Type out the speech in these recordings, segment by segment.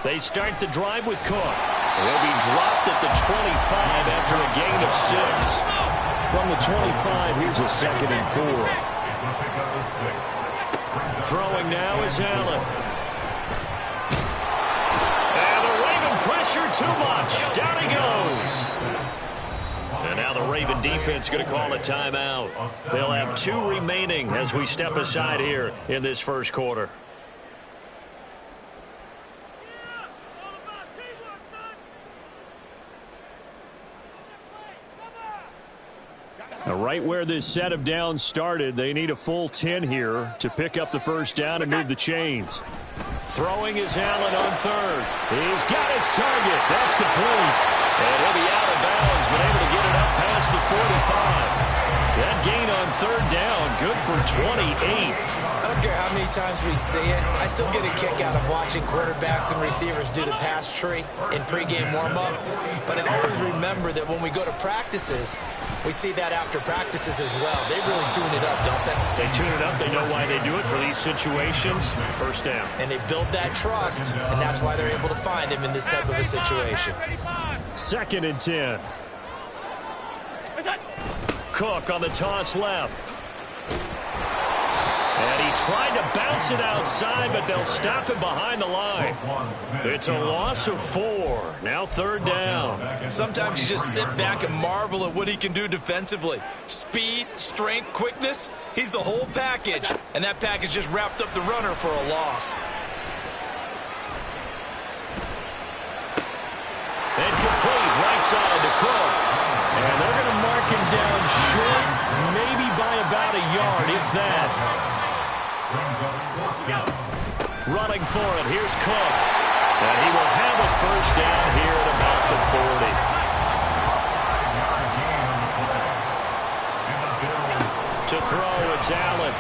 They start the drive with Cook. He'll be dropped at the 25 after a gain of 6. From the 25, here's a 2nd and 4. Throwing now is Allen. And the Raven pressure too much. Down he goes. And now the Raven defense going to call a timeout. They'll have 2 remaining as we step aside here in this first quarter. Right where this set of downs started, they need a full 10 here to pick up the first down and move the chains. Throwing is Allen on 3rd. He's got his target. That's complete. And he'll be out of bounds, but able to get it up past the 45. That gain on 3rd down, good for 28. I don't care how many times we see it. I still get a kick out of watching quarterbacks and receivers do the pass tree in pregame warm-up. But I always remember that when we go to practices, we see that after practices as well. They really tune it up, don't they? They tune it up. They know why they do it for these situations. First down. And they build that trust, and that's why they're able to find him in this type of a situation. 2nd and 10. Cook on the toss left. And he tried to bounce it outside, but they'll stop him behind the line. It's a loss of 4. Now 3rd down. Sometimes you just sit back and marvel at what he can do defensively. Speed, strength, quickness. He's the whole package. And that package just wrapped up the runner for a loss. And complete right side to Cook. And they're going to mark him down short, maybe by about a yard, if that. Running for it, here's Cook. And he will have a first down here at about the 40. To throw, it's Allen.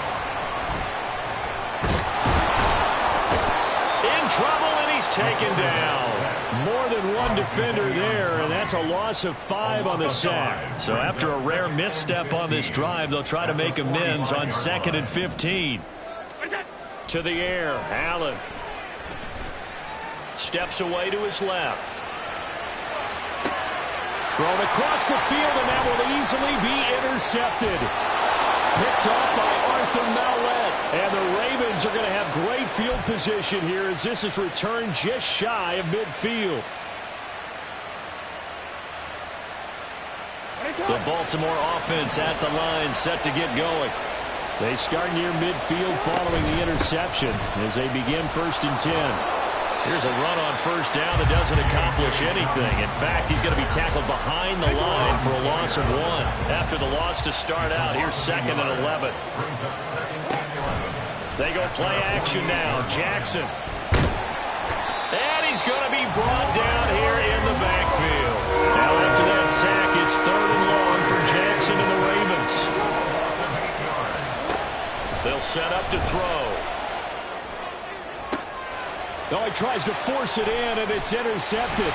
In trouble, and he's taken down. More than one defender there, and that's a loss of 5 on the sack. So after a rare misstep on this drive, they'll try to make amends on 2nd and 15. To the air, Allen. Steps away to his left. Thrown across the field, and that will easily be intercepted. Picked off by Arthur Mallett. And the Ravens are going to have great field position here as this is returned just shy of midfield. The Baltimore offense at the line, set to get going. They start near midfield following the interception as they begin 1st and 10. Here's a run on first down that doesn't accomplish anything. In fact, he's going to be tackled behind the line for a loss of 1. After the loss to start out, here's 2nd and 11. They go play action now. Jackson. And he's going to be brought down here in the backfield. Now after that sack, it's 3rd and long for Jackson and the Ravens. They'll set up to throw. No, he tries to force it in, and it's intercepted.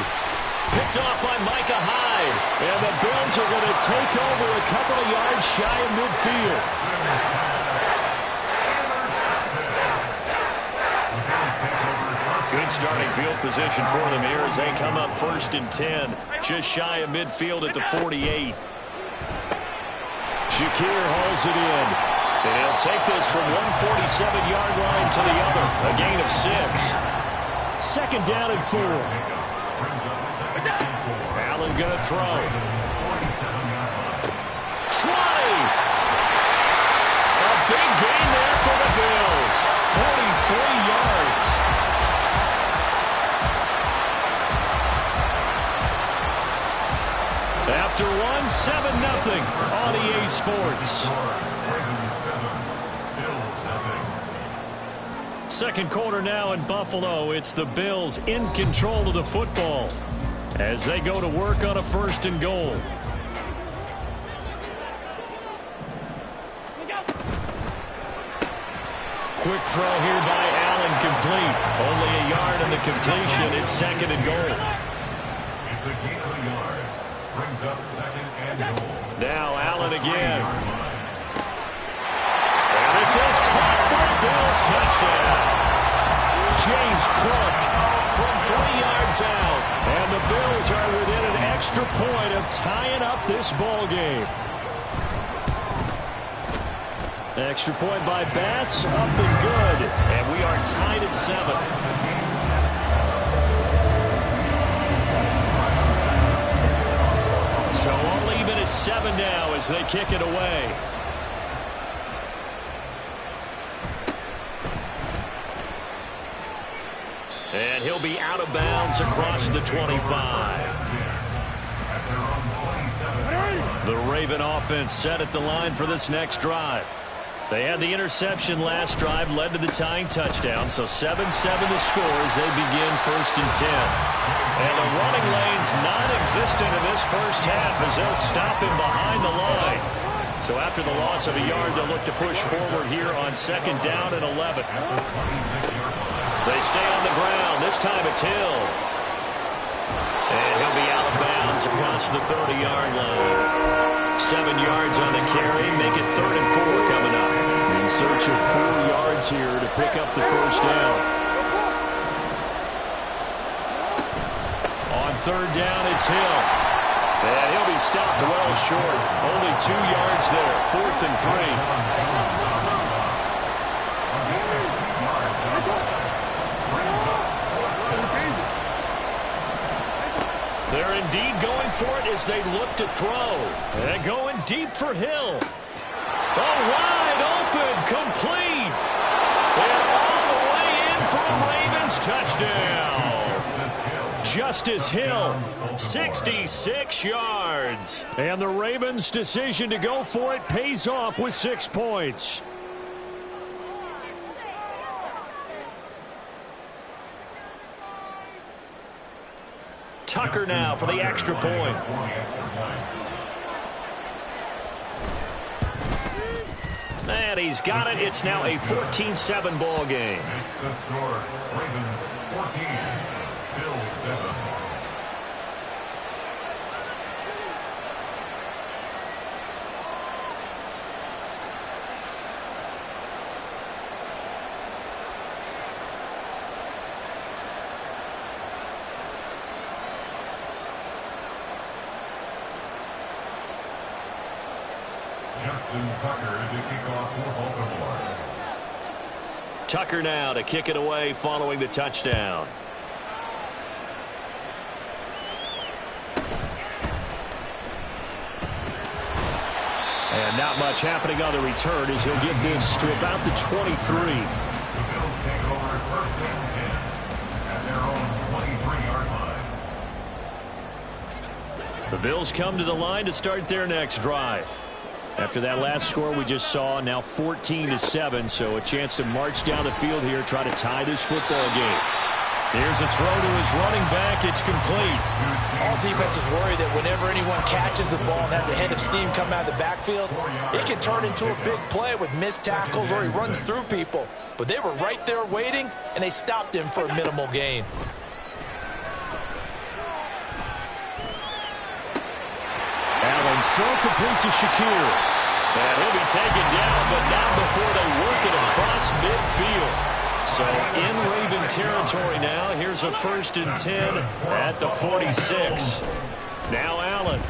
Picked off by Micah Hyde. And the Bills are going to take over a couple of yards shy of midfield. Good starting field position for them here as they come up 1st and 10. Just shy of midfield at the 48. Shakir hauls it in. And he'll take this from 147-yard line to the other. A gain of 6. 2nd down and 4. Allen going to throw. Try. A big gain there for the Bills. 43 yards. After one, 7-0 on EA Sports. Second quarter now in Buffalo. It's the Bills in control of the football as they go to work on a 1st and goal. Quick throw here by Allen, complete. Only a yard in the completion. It's 2nd and goal. It's a gain of a yard. Brings up 2nd and goal. Now Allen again. And this is caught for a Bills touchdown. James Cook from 3 out, and the Bills are within an extra point of tying up this ball game. Extra point by Bass, up and good, and we are tied at 7. So all even at 7 now as they kick it away. And he'll be out of bounds across the 25. The Raven offense set at the line for this next drive. They had the interception last drive, led to the tying touchdown, so 7-7 to score as they begin 1st and 10. And the running lane's non-existent in this first half as they'll stop him behind the line. So after the loss of a yard, they'll look to push forward here on 2nd down and 11. They stay on the ground. This time it's Hill. And he'll be out of bounds across the 30-yard line. 7 yards on the carry. Make it 3rd and 4 coming up. In search of 4 yards here to pick up the first down. On 3rd down, it's Hill. And he'll be stopped well short. Only 2 yards there. 4th and 3. They're indeed going for it as they look to throw. And going deep for Hill. Oh, wide open, complete. And all the way in for a Ravens touchdown. Justice Hill, 66 yards. And the Ravens' decision to go for it pays off with 6 points. Tucker now for the extra point. And he's got it. It's now a 14-7 ball game. Makes the score. Ravens 14, Bills 7. Tucker to kick off for Baltimore. Tucker now to kick it away following the touchdown. And not much happening on the return as he'll get this to about the 23. The Bills take over 1st and 10 at their own 23-yard line. The Bills come to the line to start their next drive. After that last score we just saw, now 14-7, so a chance to march down the field here, try to tie this football game. Here's a throw to his running back. It's complete. All defenses worry that whenever anyone catches the ball and has a head of steam come out of the backfield, it can turn into a big play with missed tackles or he runs through people. But they were right there waiting, and they stopped him for a minimal gain. Allen's throw complete to Shakir. And he'll be taken down, but not before they work it across midfield. So in Raven territory now. Here's a 1st and 10 at the 46. Now Allen.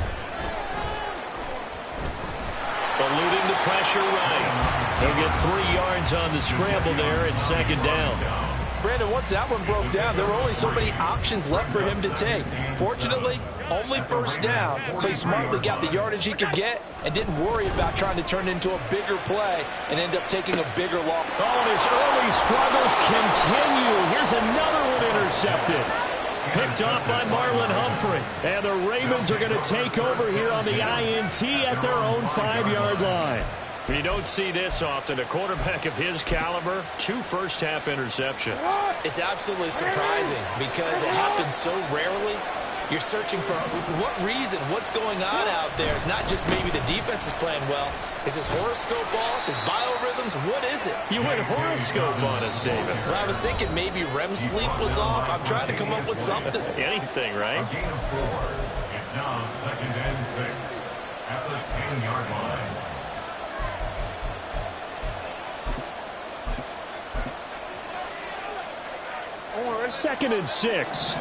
Eluding the pressure right. He'll get 3 yards on the scramble there at 2nd down. Brandon, once that one broke down, there were only so many options left for him to take. Fortunately, only 1st down, so he smartly got the yardage he could get and didn't worry about trying to turn it into a bigger play and end up taking a bigger loss. Oh, and his early struggles continue. Here's another one intercepted. Picked off by Marlon Humphrey. And the Ravens are going to take over here on the INT at their own 5-yard line. You don't see this often. A quarterback of his caliber, 2 first-half interceptions. It's absolutely surprising because it happens so rarely. You're searching for what reason, what's going on out there. It's not just maybe the defense is playing well. Is his horoscope off? His biorhythms? What is it? You went horoscope on us, David. Well, I was thinking maybe REM sleep was off. I'm trying to come up with something. Anything, right? A gain of 4. It's now 2nd and 6 at the 10-yard line. Or 2nd and 6.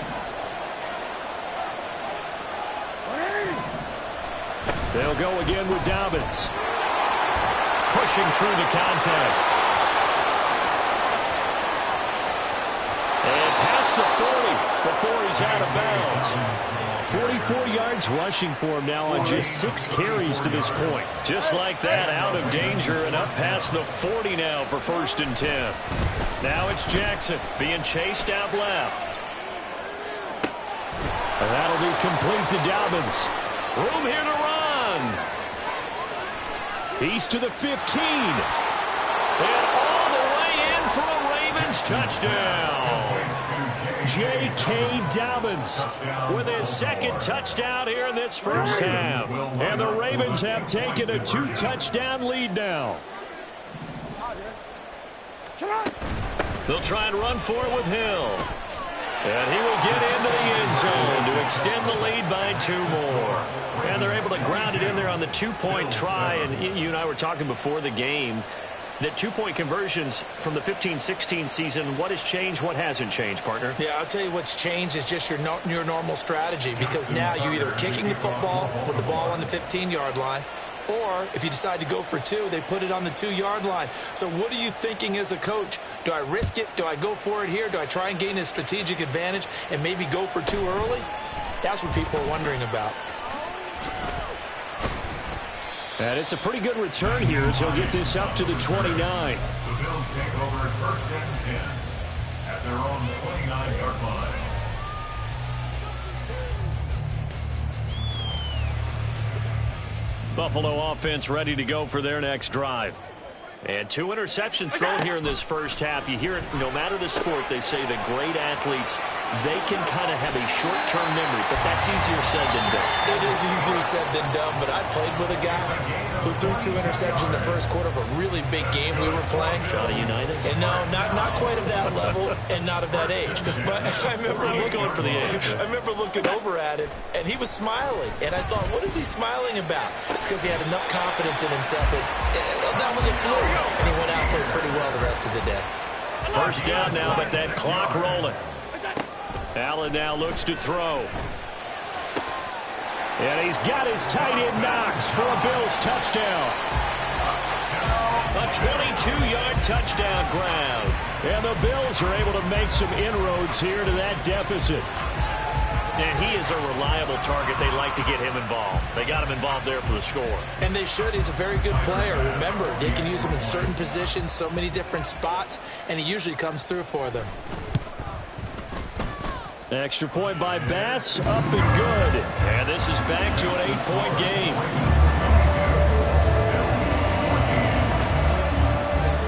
They'll go again with Dobbins. Pushing through the contact. And past the 40 before he's out of bounds. 44 yards rushing for him now on just 6 carries to this point. Just like that, out of danger and up past the 40 now for 1st and 10. Now it's Jackson being chased out left. And that'll be complete to Dobbins. Room here to run. He's to the 15. And all the way in for a Ravens touchdown. J.K. Dobbins with his 2nd touchdown here in this first half. And the Ravens have taken a 2-touchdown lead now. They'll try and run for it with Hill. And he will get into the end zone to extend the lead by 2 more. And they're able to ground it in there on the 2-point try. And you and I were talking before the game that 2-point conversions from the 15-16 season, what has changed, what hasn't changed, partner? Yeah, I'll tell you what's changed is just your normal strategy, because now you're either kicking the football with the ball on the 15-yard line, or if you decide to go for 2, they put it on the 2-yard line. So what are you thinking as a coach? Do I risk it? Do I go for it here? Do I try and gain a strategic advantage and maybe go for 2 early? That's what people are wondering about. And it's a pretty good return here as he'll get this up to the 29. The Bills take over 1st and 10 at their own 29-yard line. Buffalo offense ready to go for their next drive. And 2 interceptions thrown here in this first half. You hear it, no matter the sport, they say that great athletes, they can kind of have a short-term memory, but that's easier said than done. It is easier said than done, but I played with a guy who threw 2 interceptions in the first quarter of a really big game we were playing. Johnny Unitas? And no, not quite of that level and not of that age. But I remember going for the age. I remember looking over at him, and he was smiling. And I thought, what is he smiling about? It's because he had enough confidence in himself that was a fluke. And he went out and played pretty well the rest of the day. First down now, but that clock rolling. Allen now looks to throw. And he's got his tight end Knox for a Bills touchdown. A 22-yard touchdown ground. And the Bills are able to make some inroads here to that deficit. And he is a reliable target. They like to get him involved. They got him involved there for the score. And they should. He's a very good player. Remember, they can use him in certain positions, so many different spots, and he usually comes through for them. Extra point by Bass, up and good. And this is back to an 8-point game.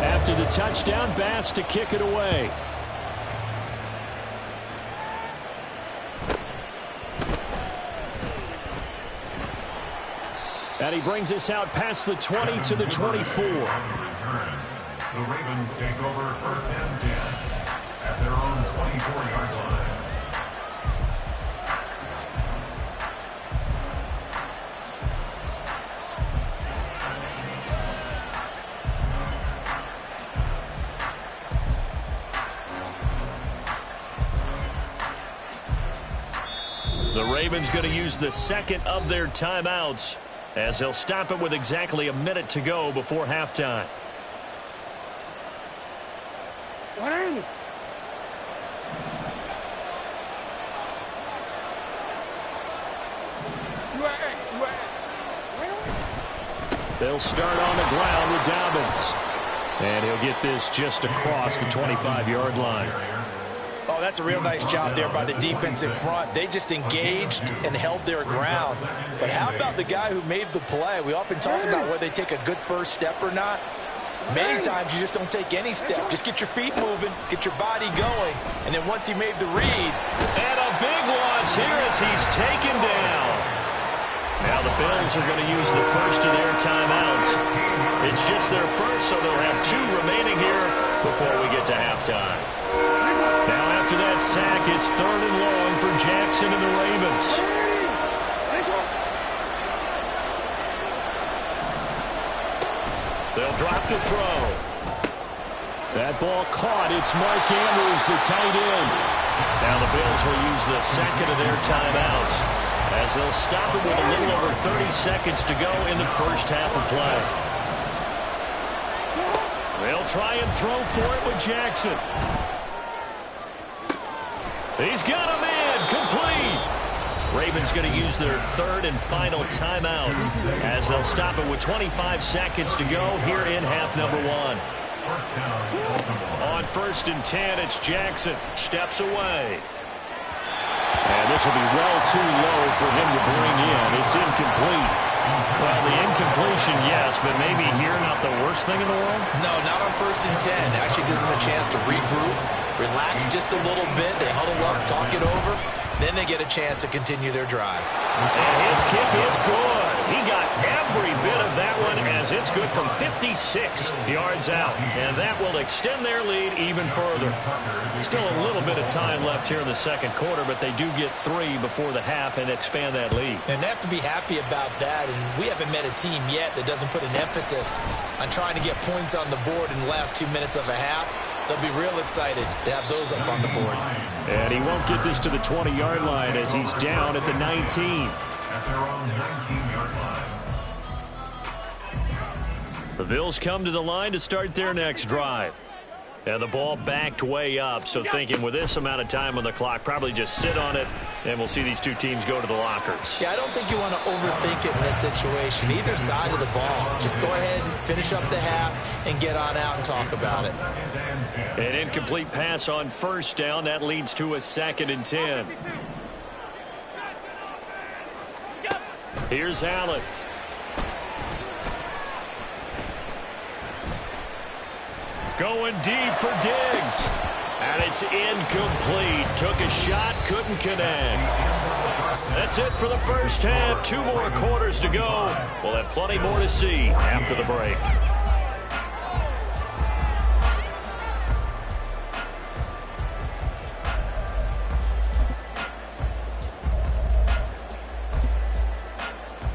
After the touchdown, Bass to kick it away. And he brings us out past the 20 to the 24. The Ravens take over 1st and 10 at their own 24-yard line. The Ravens going to use the 2nd of their timeouts, as they'll stop it with exactly a minute to go before halftime. They'll start on the ground with Dobbins. And he'll get this just across the 25-yard line. Oh, that's a real nice job there by the defensive front. They just engaged and held their ground. But how about the guy who made the play? We often talk about whether they take a good first step or not. Many times you just don't take any step. Just get your feet moving, get your body going, and then once he made the read. And a big loss here as he's taken down. Now the Bills are going to use the first of their timeouts. It's just their first, so they'll have 2 remaining here before we get to halftime. Now after that sack, it's 3rd and long for Jackson and the Ravens. They'll drop to throw. That ball caught. It's Mark Andrews, the tight end. Now the Bills will use the 2nd of their timeouts. as they'll stop it with a little over 30 seconds to go in the first half of play. They'll try and throw for it with Jackson. He's got him in. Complete. Ravens going to use their third and final timeout as they'll stop it with 25 seconds to go here in half number one. On 1st and 10, it's Jackson. Steps away. And this will be well too low for him to bring in. It's incomplete. Well, the incompletion, yes, but maybe here not the worst thing in the world? No, not on 1st and 10. Actually gives them a chance to regroup, relax just a little bit. They huddle up, talk it over. Then they get a chance to continue their drive. And his kick is good. He got every bit of that one as it's good from 56 yards out. And that will extend their lead even further. Still a little bit of time left here in the second quarter, but they do get 3 before the half and expand that lead. And they have to be happy about that. And we haven't met a team yet that doesn't put an emphasis on trying to get points on the board in the last 2 minutes of a half. They'll be real excited to have those up on the board. And he won't get this to the 20-yard line as he's down at the 19. At their own 19-yard line. The Bills come to the line to start their next drive. And the ball backed way up, so thinking with this amount of time on the clock, probably just sit on it, and we'll see these two teams go to the lockers. Yeah, I don't think you want to overthink it in this situation. Either side of the ball. Just go ahead and finish up the half and get on out and talk about it. An incomplete pass on 1st down. That leads to a 2nd and 10. Here's Allen. Going deep for Diggs. And it's incomplete. Took a shot, couldn't connect. That's it for the first half. 2 more quarters to go. We'll have plenty more to see after the break.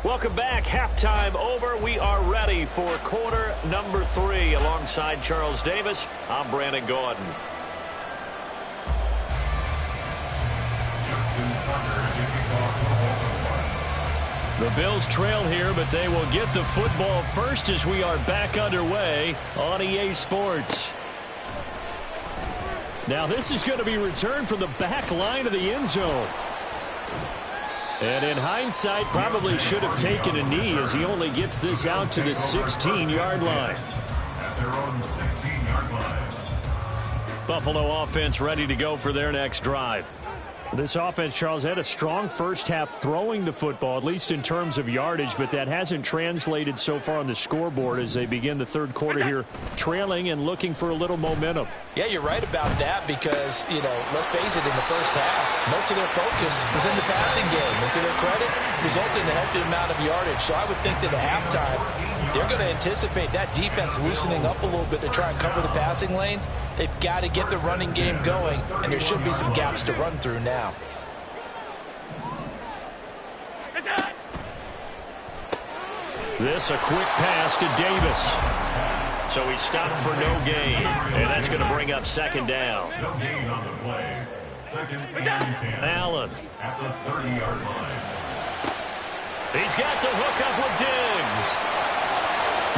Welcome back. Halftime over. We are ready for quarter number 3. Alongside Charles Davis, I'm Brandon Gordon. The Bills trail here, but they will get the football first as we are back underway on EA Sports. Now this is going to be returned from the back line of the end zone. And in hindsight, probably should have taken a knee as he only gets this out to the 16-yard line. At their own 16-yard line. Buffalo offense ready to go for their next drive. This offense, Charles, had a strong first half throwing the football, at least in terms of yardage, but that hasn't translated so far on the scoreboard as they begin the third quarter here, trailing and looking for a little momentum. Yeah, you're right about that because, let's face it, in the first half, most of their focus was in the passing game. And to their credit, resulted in a healthy amount of yardage. So I would think that at halftime, they're going to anticipate that defense loosening up a little bit to try and cover the passing lanes. They've got to get the running game going, and there should be some gaps to run through now. This a quick pass to Davis. So he stopped for no gain, and that's going to bring up 2nd down. No gain on the play. 2nd and 10. Allen. At the 30-yard line. He's got the hook up with Diggs.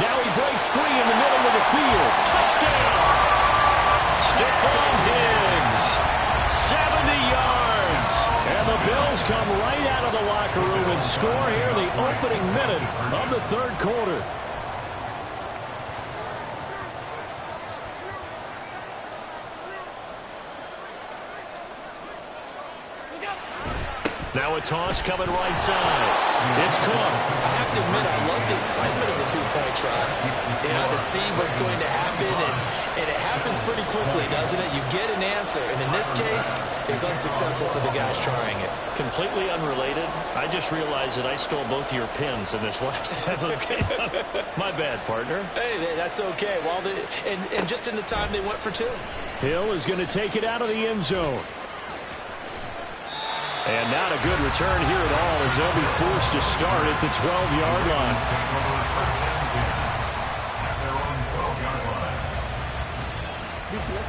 Now he breaks free in the middle of the field. Touchdown! Stephon Diggs. 70 yards. And the Bills come right out of the locker room and score here the opening minute of the third quarter. Now a toss coming right side. It's Cook. I have to admit, I love the excitement of the two-point try. To see what's going to happen, and it happens pretty quickly, doesn't it? You get an answer, and in this case, it's unsuccessful for the guys trying it. Completely unrelated. I just realized that I stole both of your pins in this last game. My bad, partner. Hey, that's okay. Well, and just in the time they went for 2. Hill is going to take it out of the end zone. And not a good return here at all as they'll be forced to start at the 12-yard line.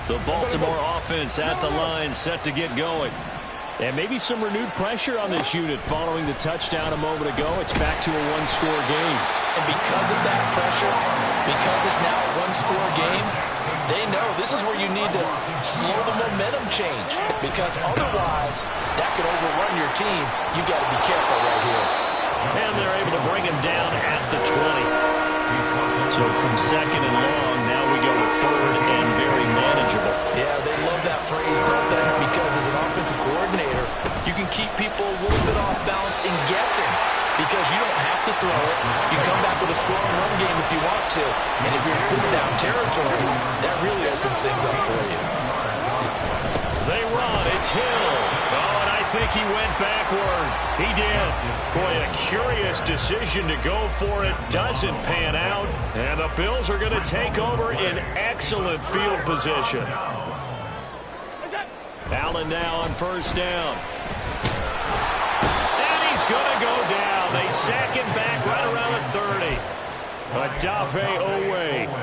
The Baltimore offense at the line set to get going. And maybe some renewed pressure on this unit following the touchdown a moment ago. It's back to a one-score game. And because of that pressure, because it's now a one-score game, they know this is where you need to slow the momentum change. Because otherwise, that could overrun your team. You got to be careful right here. And they're able to bring him down at the 20. So from second and long, now we go to third and very manageable. Yeah, they love that phrase, don't they? Because as an offensive coordinator, you can keep people a little bit off balance and guessing because you don't have to throw it. You come back with a strong run game if you want to. And if you're in fourth down territory, that really opens things up for you. They run. It's Hill. Oh, and I think he went backward. He did. Boy, a curious decision to go for it. Doesn't pan out. And the Bills are going to take over in excellent field position. Allen now on first down. And he's going to go down. They sack him back right around the 30. Adave Owe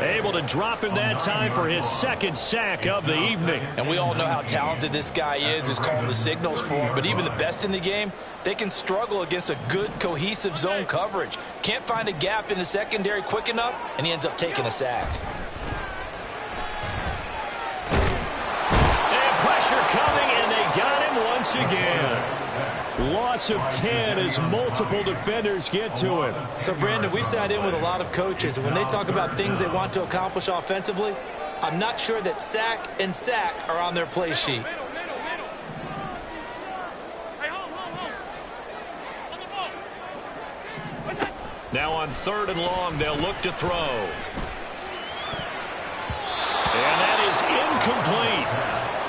able to drop him that time for his second sack of the evening. And we all know how talented this guy is who's calling the signals for him. But even the best in the game, they can struggle against a good, cohesive zone coverage. Can't find a gap in the secondary quick enough, and he ends up taking a sack. And pressure coming, and they got him once again. Loss of 10 as multiple defenders get to him. So, Brandon, we sat in with a lot of coaches, and when they talk about things they want to accomplish offensively, I'm not sure that sack and sack are on their play sheet. Now on third and long, they'll look to throw. And that is incomplete.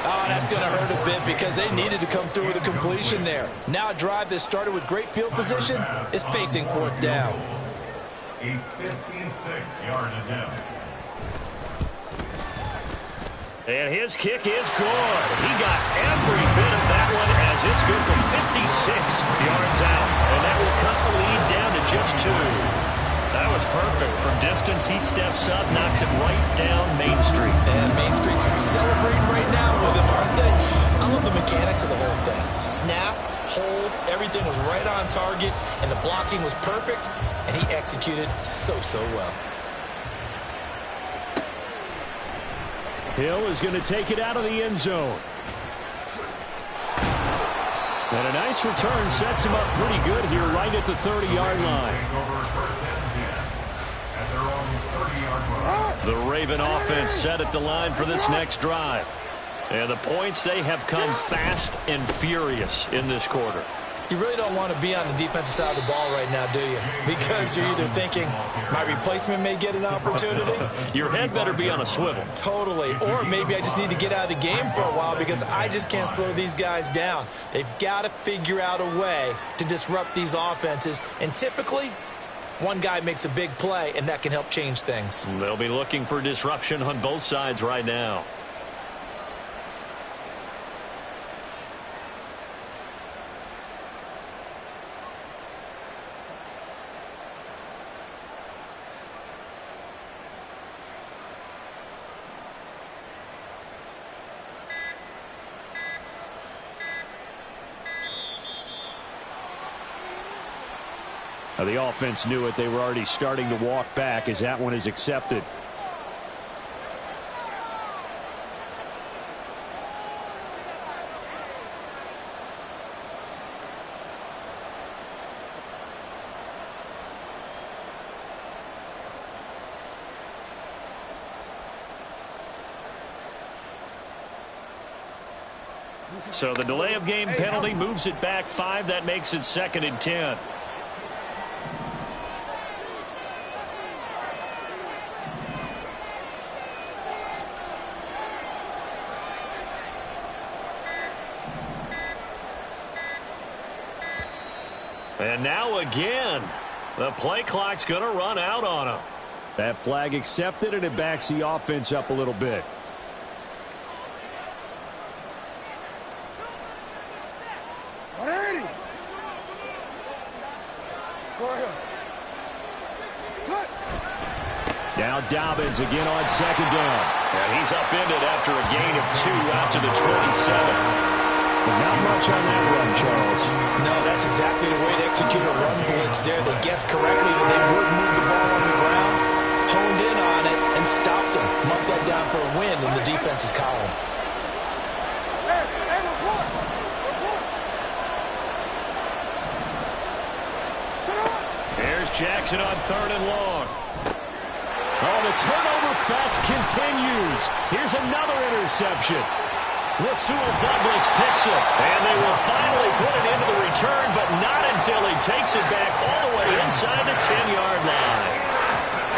Oh, that's going to hurt a bit because they needed to come through with a completion there. Now a drive that started with great field position is facing fourth down. A 56-yard attempt. And his kick is good. He got every bit of that one as it's good from 56 yards out. And that will cut the lead down to just 2. That was perfect. From distance, he steps up, knocks it right down Main Street. And Main Street's celebrating right now with him, aren't they? I love the mechanics of the whole thing. Snap, hold, everything was right on target, and the blocking was perfect, and he executed so well. Hill is going to take it out of the end zone. And a nice return sets him up pretty good here right at the 30-yard line. The Raven offense set at the line for this next drive. And the points, they have come fast and furious in this quarter. You really don't want to be on the defensive side of the ball right now, do you? Because you're either thinking, my replacement may get an opportunity. Your head better be on a swivel. Totally. Or maybe I just need to get out of the game for a while because I just can't slow these guys down. They've got to figure out a way to disrupt these offenses. And typically, one guy makes a big play, and that can help change things. They'll be looking for disruption on both sides right now. Now the offense knew it. They were already starting to walk back as that one is accepted. So the delay of game penalty moves it back 5. That makes it 2nd and 10. And now again, the play clock's going to run out on him. That flag accepted, and it backs the offense up a little bit. Now Dobbins again on 2nd down. And he's upended after a gain of 2 out to the 27. But not much on that run, Charles. No, that's exactly the way to execute a run blitz there. They guessed correctly that they would move the ball on the ground, honed in on it, and stopped them. Marked that down for a win in the defense's column. Here's Jackson on 3rd and long. Oh, the turnover fest continues. Here's another interception. Rasul Douglas picks it, and they will finally put it into the return, but not until he takes it back all the way inside the 10-yard line.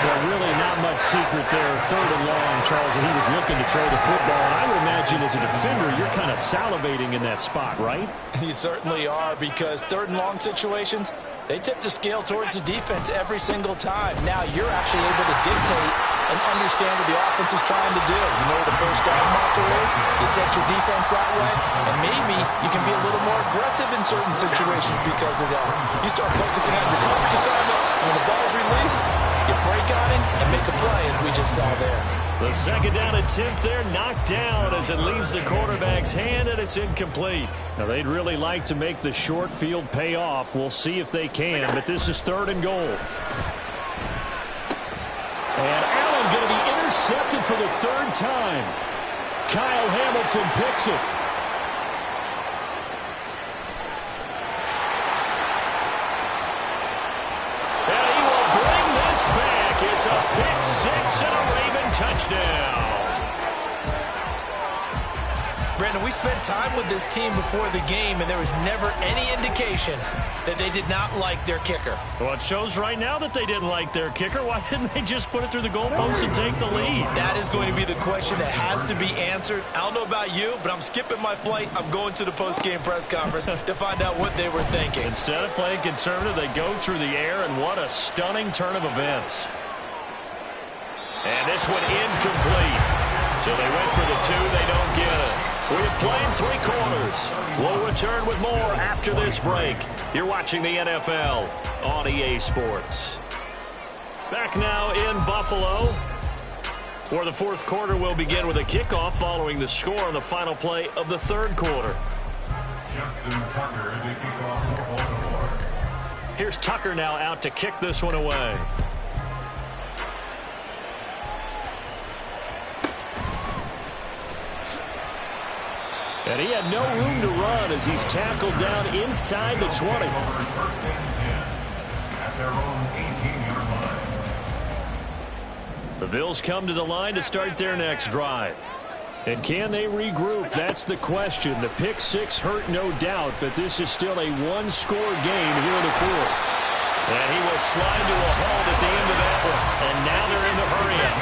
Well, really not much secret there. 3rd and long, Charles, and he was looking to throw the football. And I would imagine as a defender, you're kind of salivating in that spot, right? You certainly are, because 3rd and long situations, they tip the scale towards the defense every single time. Now you're actually able to dictate and understand what the offense is trying to do. You know where the first down marker is. You set your defense that way, and maybe you can be a little more aggressive in certain situations because of that. You start focusing on your coverage assignment, and when the ball's released, you break on it and make a play, as we just saw there. The 2nd down attempt there knocked down as it leaves the quarterback's hand, and it's incomplete. Now, they'd really like to make the short field pay off. We'll see if they can, but this is 3rd and goal. And Allen going to be intercepted for the 3rd time. Kyle Hamilton picks it. And he will bring this back. It's a pick 6 and a Raven touchdown. Brandon, we spent time with this team before the game, and there was never any indication that they did not like their kicker. Well, it shows right now that they didn't like their kicker. Why didn't they just put it through the goalpost and take the lead? That is going to be the question that has to be answered. I don't know about you, but I'm skipping my flight. I'm going to the post-game press conference to find out what they were thinking. Instead of playing conservative, they go through the air, and what a stunning turn of events. And this one incomplete. So they went for the 2. They don't get it. We've played 3 quarters. We'll return with more after this break. You're watching the NFL on EA Sports. Back now in Buffalo, where the 4th quarter will begin with a kickoff following the score on the final play of the 3rd quarter. Justin Tucker to kick off for Baltimore. Here's Tucker now out to kick this one away. And he had no room to run as he's tackled down inside the 20. At their own 18-yard line. The Bills come to the line to start their next drive. And can they regroup? That's the question. The pick 6 hurt, no doubt, but this is still a 1-score game here in the 4th. And he will slide to a halt at the end of that one. And now they're in the hurry-up.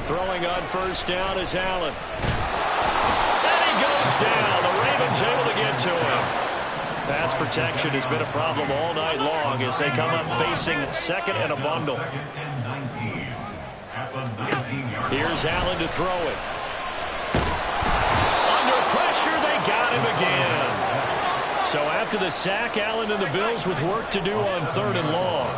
Throwing on 1st down is Allen. And he goes down. The Ravens able to get to him. Pass protection has been a problem all night long as they come up facing 2nd and a bundle. Here's Allen to throw it. Under pressure, they got him again. So after the sack, Allen and the Bills with work to do on 3rd and long.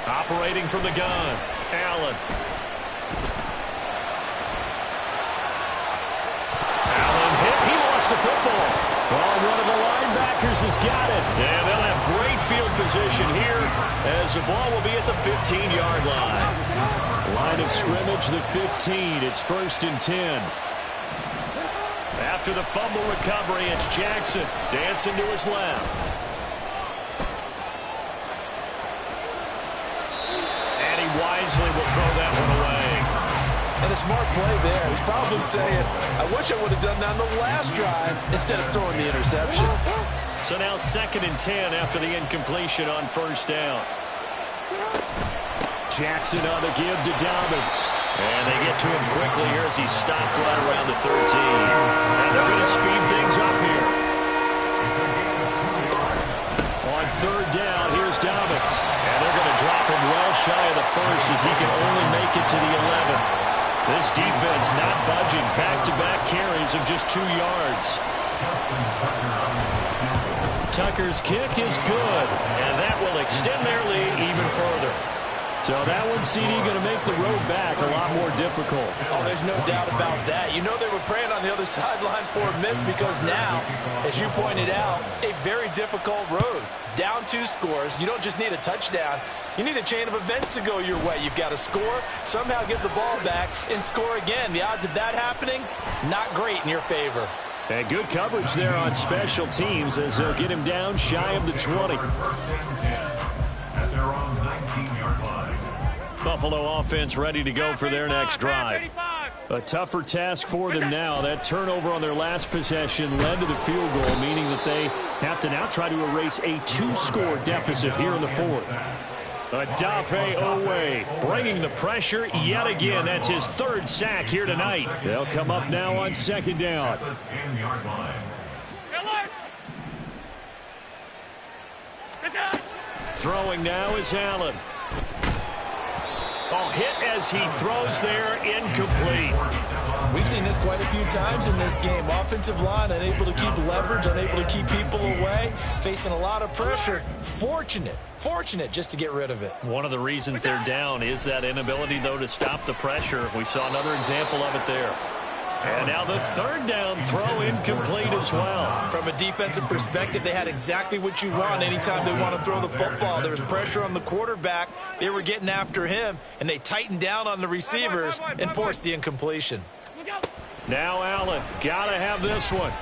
Operating from the gun, Allen. Allen hit. He lost the football. Well, one of the linebackers has got it. And they'll have great field position here as the ball will be at the 15-yard line. Line of scrimmage, the 15. It's 1st and 10. After the fumble recovery, it's Jackson dancing to his left. Wisely will throw that one away. And a smart play there. He's probably saying, I wish I would have done that on the last drive instead of throwing the interception. So now 2nd and 10 after the incompletion on 1st down. Jackson on the give to Dobbins. And they get to him quickly here as he stopped right around the 13. And they're going to speed things up here. On 3rd down, here's Dobbins. And they're going to drop him well shy of the 1st as he can only make it to the 11. This defense not budging. Back-to-back carries of just 2 yards. Tucker's kick is good, and that will extend their lead even further. So that one, CD, going to make the road back a lot more difficult. Oh, there's no doubt about that. You know they were praying on the other sideline for a miss because now, as you pointed out, a very difficult road. Down 2 scores. You don't just need a touchdown. You need a chain of events to go your way. You've got to score, somehow get the ball back, and score again. The odds of that happening, not great in your favor. And good coverage there on special teams as they'll get him down shy of the 20. Buffalo offense ready to go for their next drive. A tougher task for them now. That turnover on their last possession led to the field goal, meaning that they have to now try to erase a 2-score deficit here in the 4th. Adafe Owe bringing the pressure yet again. That's his 3rd sack here tonight. They'll come up now on 2nd down. Throwing now is Allen. Oh, hit as he throws there, incomplete. We've seen this quite a few times in this game. Offensive line unable to keep leverage, unable to keep people away, facing a lot of pressure. Fortunate just to get rid of it. One of the reasons they're down is that inability, though, to stop the pressure. We saw another example of it there. And now the 3rd down throw incomplete as well. From a defensive perspective, they had exactly what you want anytime they want to throw the football. There was pressure on the quarterback. They were getting after him, and they tightened down on the receivers and forced the incompletion. Now Allen, got to have this one.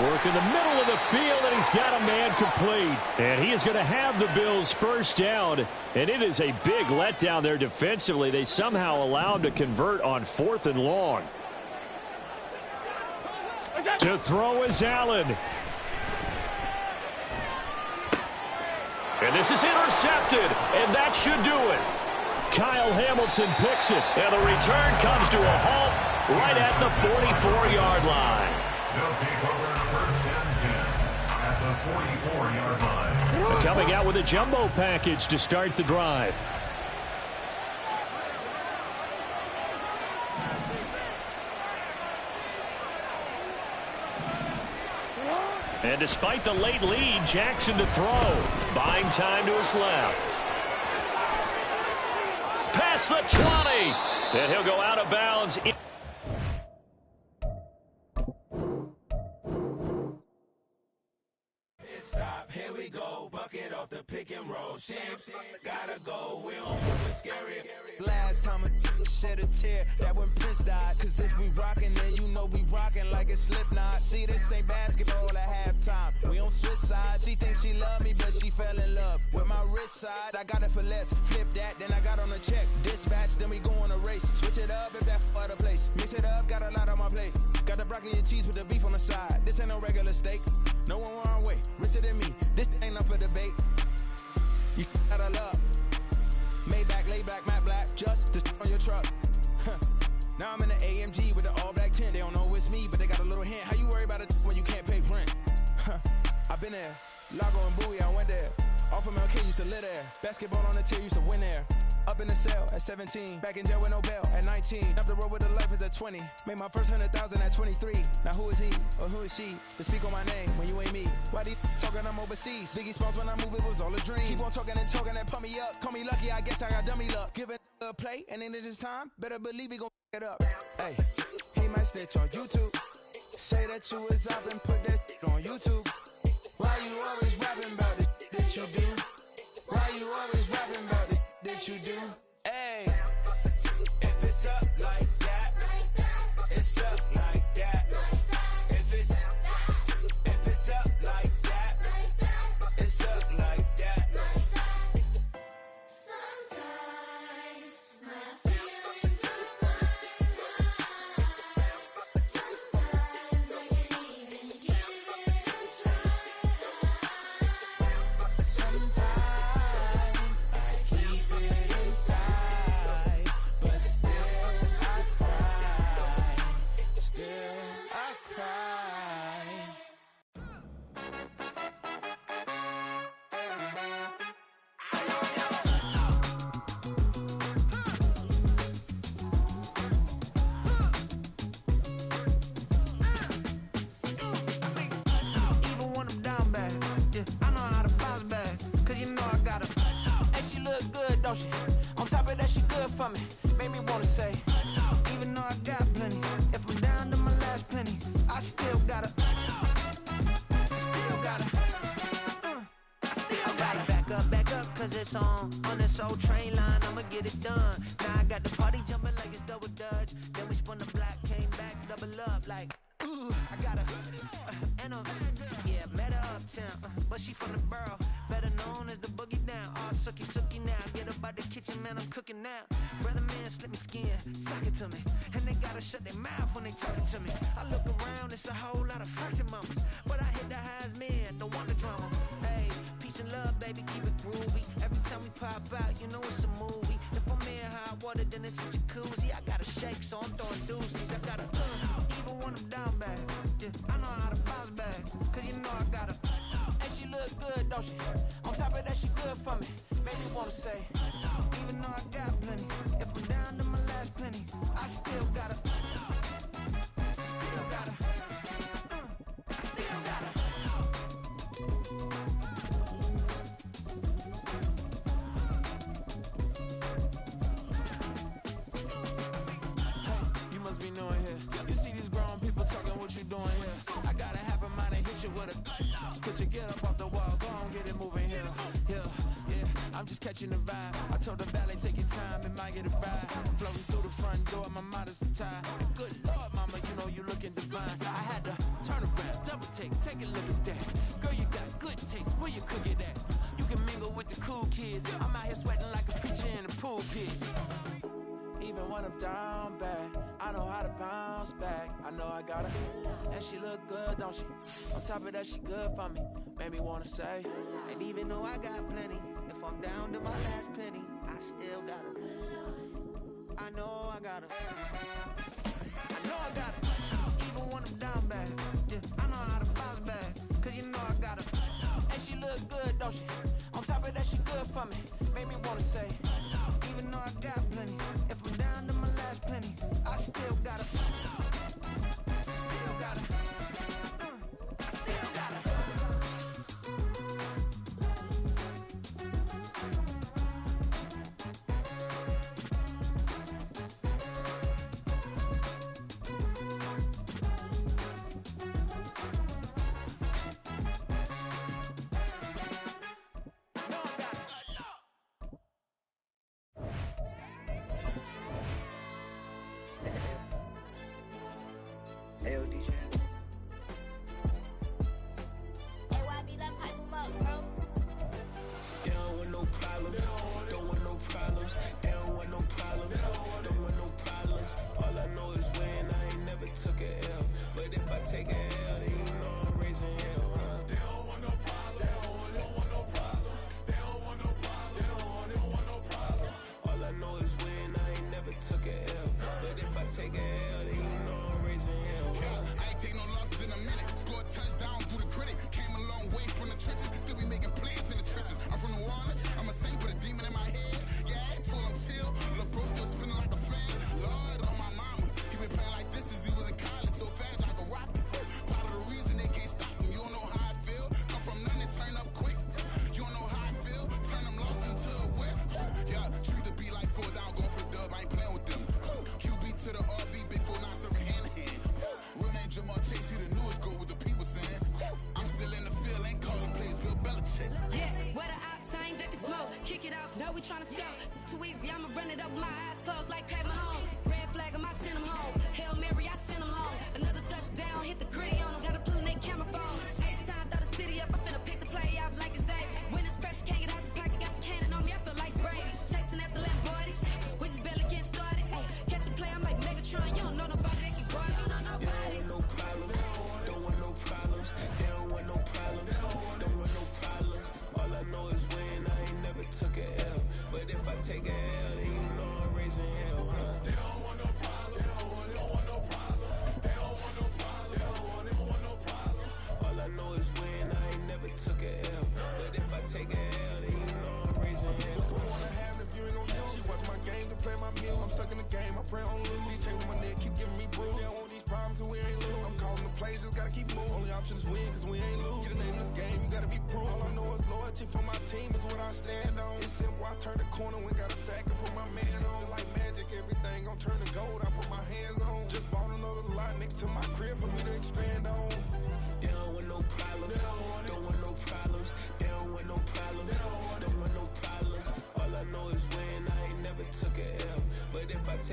Work in the middle of the field, and he's got a man complete. And he is going to have the Bills' 1st down. And it is a big letdown there defensively. They somehow allowed to convert on 4th and long. To throw is Allen. And this is intercepted, and that should do it. Kyle Hamilton picks it, and the return comes to a halt right at the 44-yard line. Coming out with a jumbo package to start the drive. And despite the late lead, Jackson to throw. Buying time to his left. Past the 20. And he'll go out of bounds. Here we go, bucket off the pick and roll. Champs, gotta go, we don't move it scary. Last time a shed a tear, that when Prince died. Cause if we rockin', then you know we rockin' like it's Slipknot. See, this ain't basketball at halftime. We on switch sides. She thinks she love me, but she fell in love with my rich side. I got it for less. Flip that, then I got on a check. Dispatch, then we go on a race. Switch it up if that other place. Mix it up, got a lot on my plate. Got the broccoli and cheese with the beef on the side. This ain't no regular steak. No one wrong way. Richer than me. This ain't up for debate. You got a love. Maybach, lay back, matte black. Just to on your truck. Now I'm in the AMG with the all black tint. They don't know it's me, but they got a little hint. How you worry about it when you can't pay rent? I've been there. Lago and Bowie, I went there. Off of MLK, used to live there. Basketball on the tier, used to win there. Up in the cell at 17. Back in jail with no bail at 19. Up the road with the life is at 20. Made my first 100,000 at 23. Now who is he or who is she to speak on my name when you ain't me? Why they talking I'm overseas? Biggie Smalls when I move, it was all a dream. Keep on talking and pump me up. Call me lucky, I guess I got dummy luck. Give it a play and then this time, better believe we gon' it up. Hey, he might snitch on YouTube. Say that you was up and put that on YouTube. Why you always rapping about the that you do? Why you always rapping about the that you do? Hey, if it's up like that, it's stuck like that. If it's up like that, it's stuck like that. Sometimes my feelings are blind. Sometimes I can even give it a song on this old train line, I'ma get it done. Now I got the party jumping like it's double dutch. Then we spun the block, came back, double up like, ooh, I got a, and a, yeah, met her uptown, but she from the borough, better known as the boogie down. All sookie sookie now, get up out the kitchen, man, I'm cooking now. Brother man, slip me skin, suck it to me, and they gotta shut their mouth when they talking to me. I look around, it's a whole lot of flexing mamas, but I hit the highs, man, don't want the drama. Hey, peace and love, baby, keep it groovy. Every time we pop out, you know it's a movie. If I'm in hot water, then it's a jacuzzi. I gotta shake, so I'm throwing deuces. I gotta, even when I'm down bad, yeah, I know how to bounce back, cause you know I gotta, and she look good, don't she? On top of that, she good for me. Make me wanna say, even though I got plenty, if I'm down to my last penny, I still gotta, still gotta, I still gotta. Hey, you must be new in here. You see these grown people talking, what you doing here? I gotta have a mind and hit you with a stitch you, get up off the wall, go on, get it moving here. Yeah, I'm just catching the vibe. I told the valet, take your time, it might get a ride. Floating through the front door, my modest attire. Good Lord, mama, you know you looking divine. I had to turn around, double take a look at that. Girl, you got good taste, where you cook it at? You can mingle with the cool kids. I'm out here sweating like a preacher in a pool pit. Even when I'm down bad, I know how to bounce back. I know I got her, and she look good, don't she? On top of that, she good for me. Made me wanna say, and even though I got plenty, if I'm down to my last penny, I still got her. I know I got her. I know I got her. Even when I'm down bad, yeah, I know how to bounce back, cause you know I got her. And she look good, don't she? On top of that, she good for me. Made me wanna say, even though I got plenty, if I'm down to my last penny, I still gotta, still gotta, I still gotta. Hey, DJ. AYD, let pipe him up, bro. They don't want no problems, don't want no problems. They don't want no problems, don't want no problems. All I know is when I ain't never took a L. But if I take a L, then you know I'm raising hell, huh? They don't want no problems, they don't want no problems. They don't want no problems, they don't want no problems. All I know is when I ain't never took a L. But if I take a L, then you know I'm raising hell. I ain't take no losses in a minute. Scored a touchdown through the critic. Came a long way from the trenches. Still be making plays in the trenches. I'm from New Orleans. I'm a saint with a demon in my head. Yeah, I told him chill. Lil' bro still spinning like a fan. Lord on my mama. He been playing like this since he was in college. So fast like a rocket. Part of the reason they can't stop him. You don't know how I feel. Come from nothing, turn up quick. You don't know how I feel. Turn them losses into a whip. Yeah, treat the beat like 4 down. Going for the dub. I ain't playing with them. QB to the RB. Big 4 9 serving hand to hand. Real name Jamal Chase, he the newest go with the people saying. I'm still in the field, ain't calling plays, Bill Belichick. Yeah, where the ops, I ain't ducking smoke. Kick it off, now we tryna scope. Too easy, I'ma run it up with my eyes closed like Pat Mahomes. Red flag, I send him home. Hail Mary, I send him long. Another touchdown, hit the gritty on him. Gotta pull in that camera phone. H-time, throw the city up, I'm finna pick the play off like it's Xavier. When it's pressure, can't get out the pocket, got the cannon on me, I feel like Brady. Chasing at the left body, we just barely getting started. Ay, catch a play, I'm like Megatron, you don't know nobody that can guard it, you don't know nobody. No problems, don't want no problems. They don't want no problems, don't want no problems. All I know is when I ain't never took a L. But if I take a L, then you know I'm raising hell, huh? They don't want no problems, don't want no problems. They don't want no problems, they don't want no problems. All I know is when I ain't never took a L. But if I take a L, then you know I'm raising hell. What's the point of having if you ain't gon' use? She watch my games and play my music. I'm stuck in the game, I pray on lose. These chains on my neck keep giving me bruise. They don't want these problems cause we ain't lose. I'm calling the plays, just gotta keep moving. Only option is win cause we ain't lose. Get a name in this game, you gotta be proved. All I know is loyalty for my team is what I stand on. It's simple, I turn the corner when got a sack and put my man on. Like magic, everything gon' turn to gold, I put my hands on. Just bought another lot next to my crib for me to expand on. They don't want no problems, don't want no problems. They don't want no problems, don't want no problems.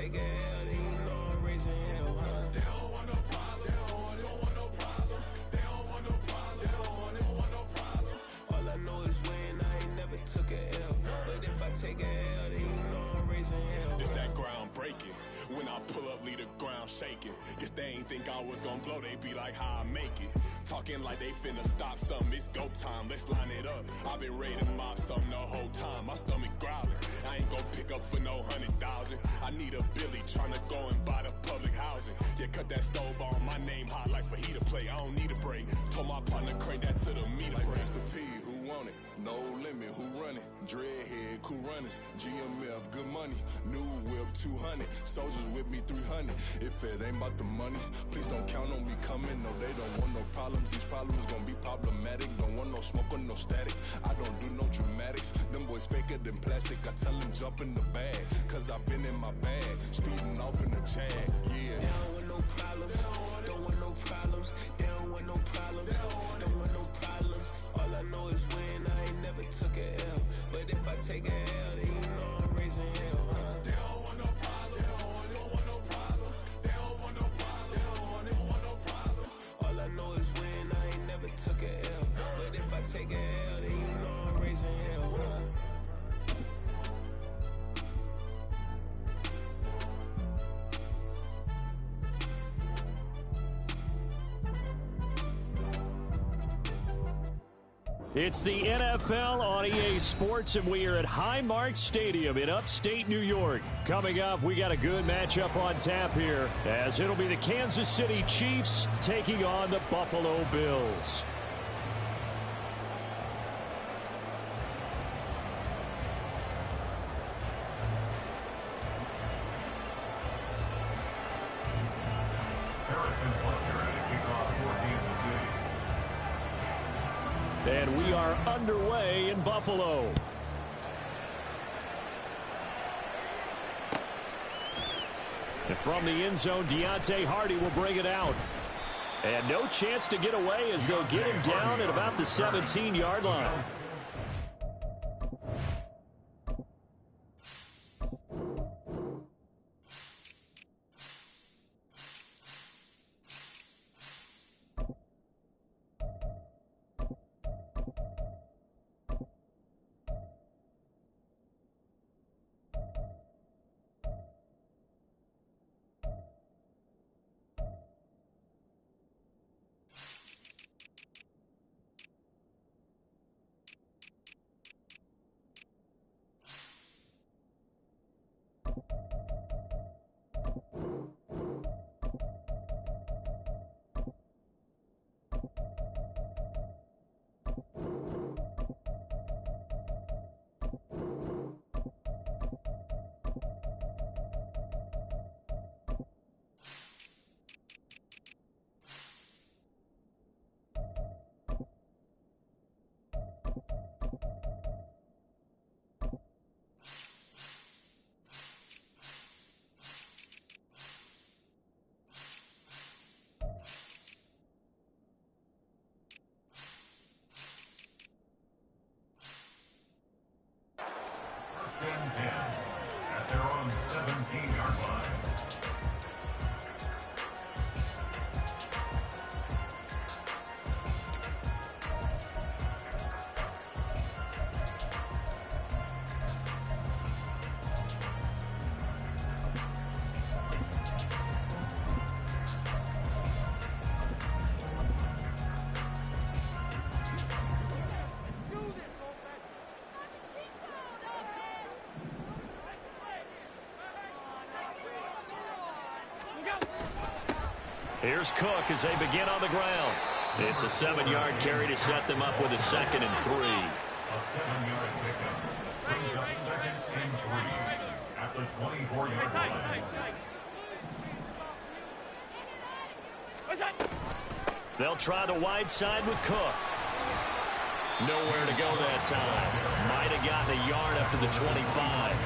take a L, then you know I'm raising hell, huh? They don't want no problem. They don't want no problems. They don't want no problem. They don't want no problems. All I know is win. I ain't never took a L. But if I take a L, then you know I'm raising hell. It's that ground breaking. When I pull up, leave the ground shaking. Guess they ain't think I was gonna blow. They be like, how I make it. Talking like they finna stop something. It's go time. Let's line it up. I've been ready to mob something the whole time. My stomach growling. I ain't gon' pick up for no 100,000. I need a Billy tryna go and buy the public housing. Yeah, cut that stove on. My name hot like fajita play. I don't need a break. Told my partner crank that to the meter break. Mr. P, who want it? No limit, who run it? Dreadhead, cool runners. GMF, good money. New whip, 200. Soldiers with me, 300. If it ain't about the money, please don't count on me coming. No, they don't want no problems. These problems gon' be problematic. Don't want no smoke or no static. I don't do no dramatics. Them boys faker than plastic. I tell them jump in the bag, cause I've been in my bag. Speeding off in the Jag, yeah. They don't want no problems. Don't want no problems. They don't want no problems. Don't want no problems. All I know is win. I ain't never took a L. But if I take a L, then you know I'm raising hell, huh? They don't want no problems. They don't want no problems. They don't want no problems. They don't want no problems. All I know is win. I ain't never took a L. But if I take a L, then you know I'm raising hell, huh? It's the NFL on EA Sports, and we are at Highmark Stadium in upstate New York. Coming up, we got a good matchup on tap here, as it'll be the Kansas City Chiefs taking on the Buffalo Bills. And we are underway in Buffalo. And from the end zone, Deontay Hardy will bring it out. And no chance to get away as they'll get him down at about the 17-yard line. and 10 at their own 17-yard line. Here's Cook as they begin on the ground. It's a 7-yard carry to set them up with a 2nd and 3. A 7-yard pickup brings up 2nd and 3 at the 24-yard line. They'll try the wide side with Cook. Nowhere to go that time. Might have gotten a yard up to the 25.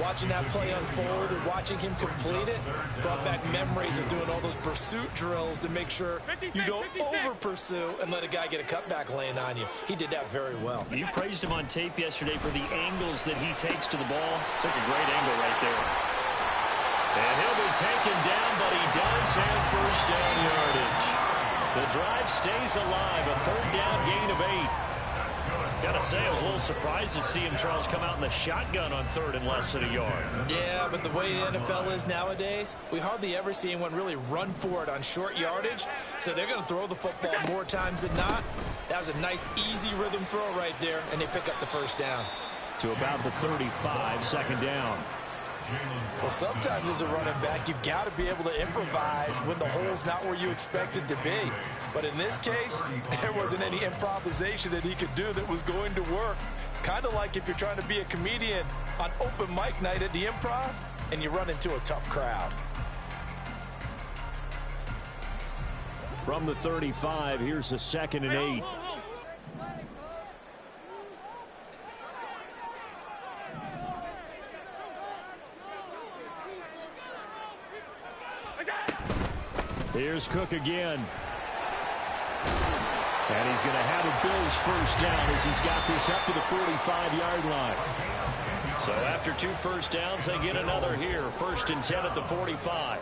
Watching that play unfold and watching him complete it brought back memories of doing all those pursuit drills to make sure you don't over-pursue and let a guy get a cutback lane on you. He did that very well. You praised him on tape yesterday for the angles that he takes to the ball. Took a great angle right there. And he'll be taken down, but he does have first down yardage. The drive stays alive, a third down gain of 8. Gotta say, I was a little surprised to see him, Charles, come out in the shotgun on third and less than a yard. Yeah, but the way the NFL is nowadays, we hardly ever see anyone really run for it on short yardage. So they're going to throw the football more times than not. That was a nice, easy rhythm throw right there, and they pick up the first down. To about the 35, second down. Well, sometimes as a running back, you've got to be able to improvise when the hole's not where you expect it to be. But in this case, there wasn't any improvisation that he could do that was going to work. Kind of like if you're trying to be a comedian on open mic night at the Improv and you run into a tough crowd. From the 35, here's a 2nd and 8. Here's Cook again. And he's going to have a Bills first down as he's got this up to the 45-yard line. So after 2 first downs, they get another here. 1st and 10 at the 45.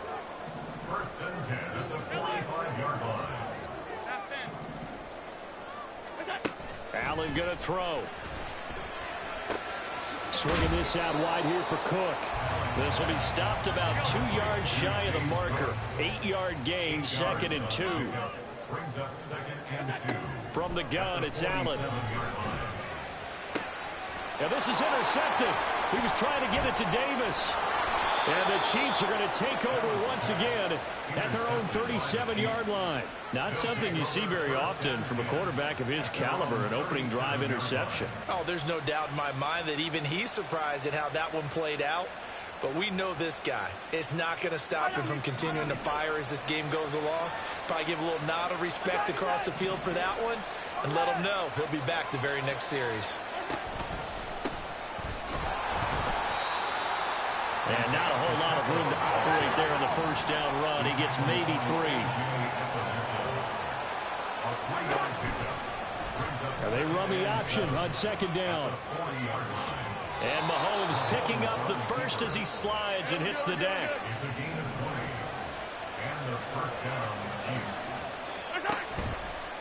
1st and 10 at the 45-yard line. Allen going to throw. Swinging this out wide here for Cook. This will be stopped about 2 yards shy of the marker. 8-yard gain, 2nd and 2. Brings up 2nd and 2. From the gun, it's Allen. Now this is intercepted. He was trying to get it to Davis. And the Chiefs are going to take over once again at their own 37-yard line. Not something you see very often from a quarterback of his caliber, an opening drive interception. Oh, there's no doubt in my mind that even he's surprised at how that one played out. But we know this guy. It's not going to stop him from continuing to fire as this game goes along. Probably give a little nod of respect across the field for that one and let him know he'll be back the very next series. And not a whole lot of room to operate there in the first down run. He gets maybe 3. And they run the option on 2nd down. And Mahomes picking up the first as he slides and hits the deck.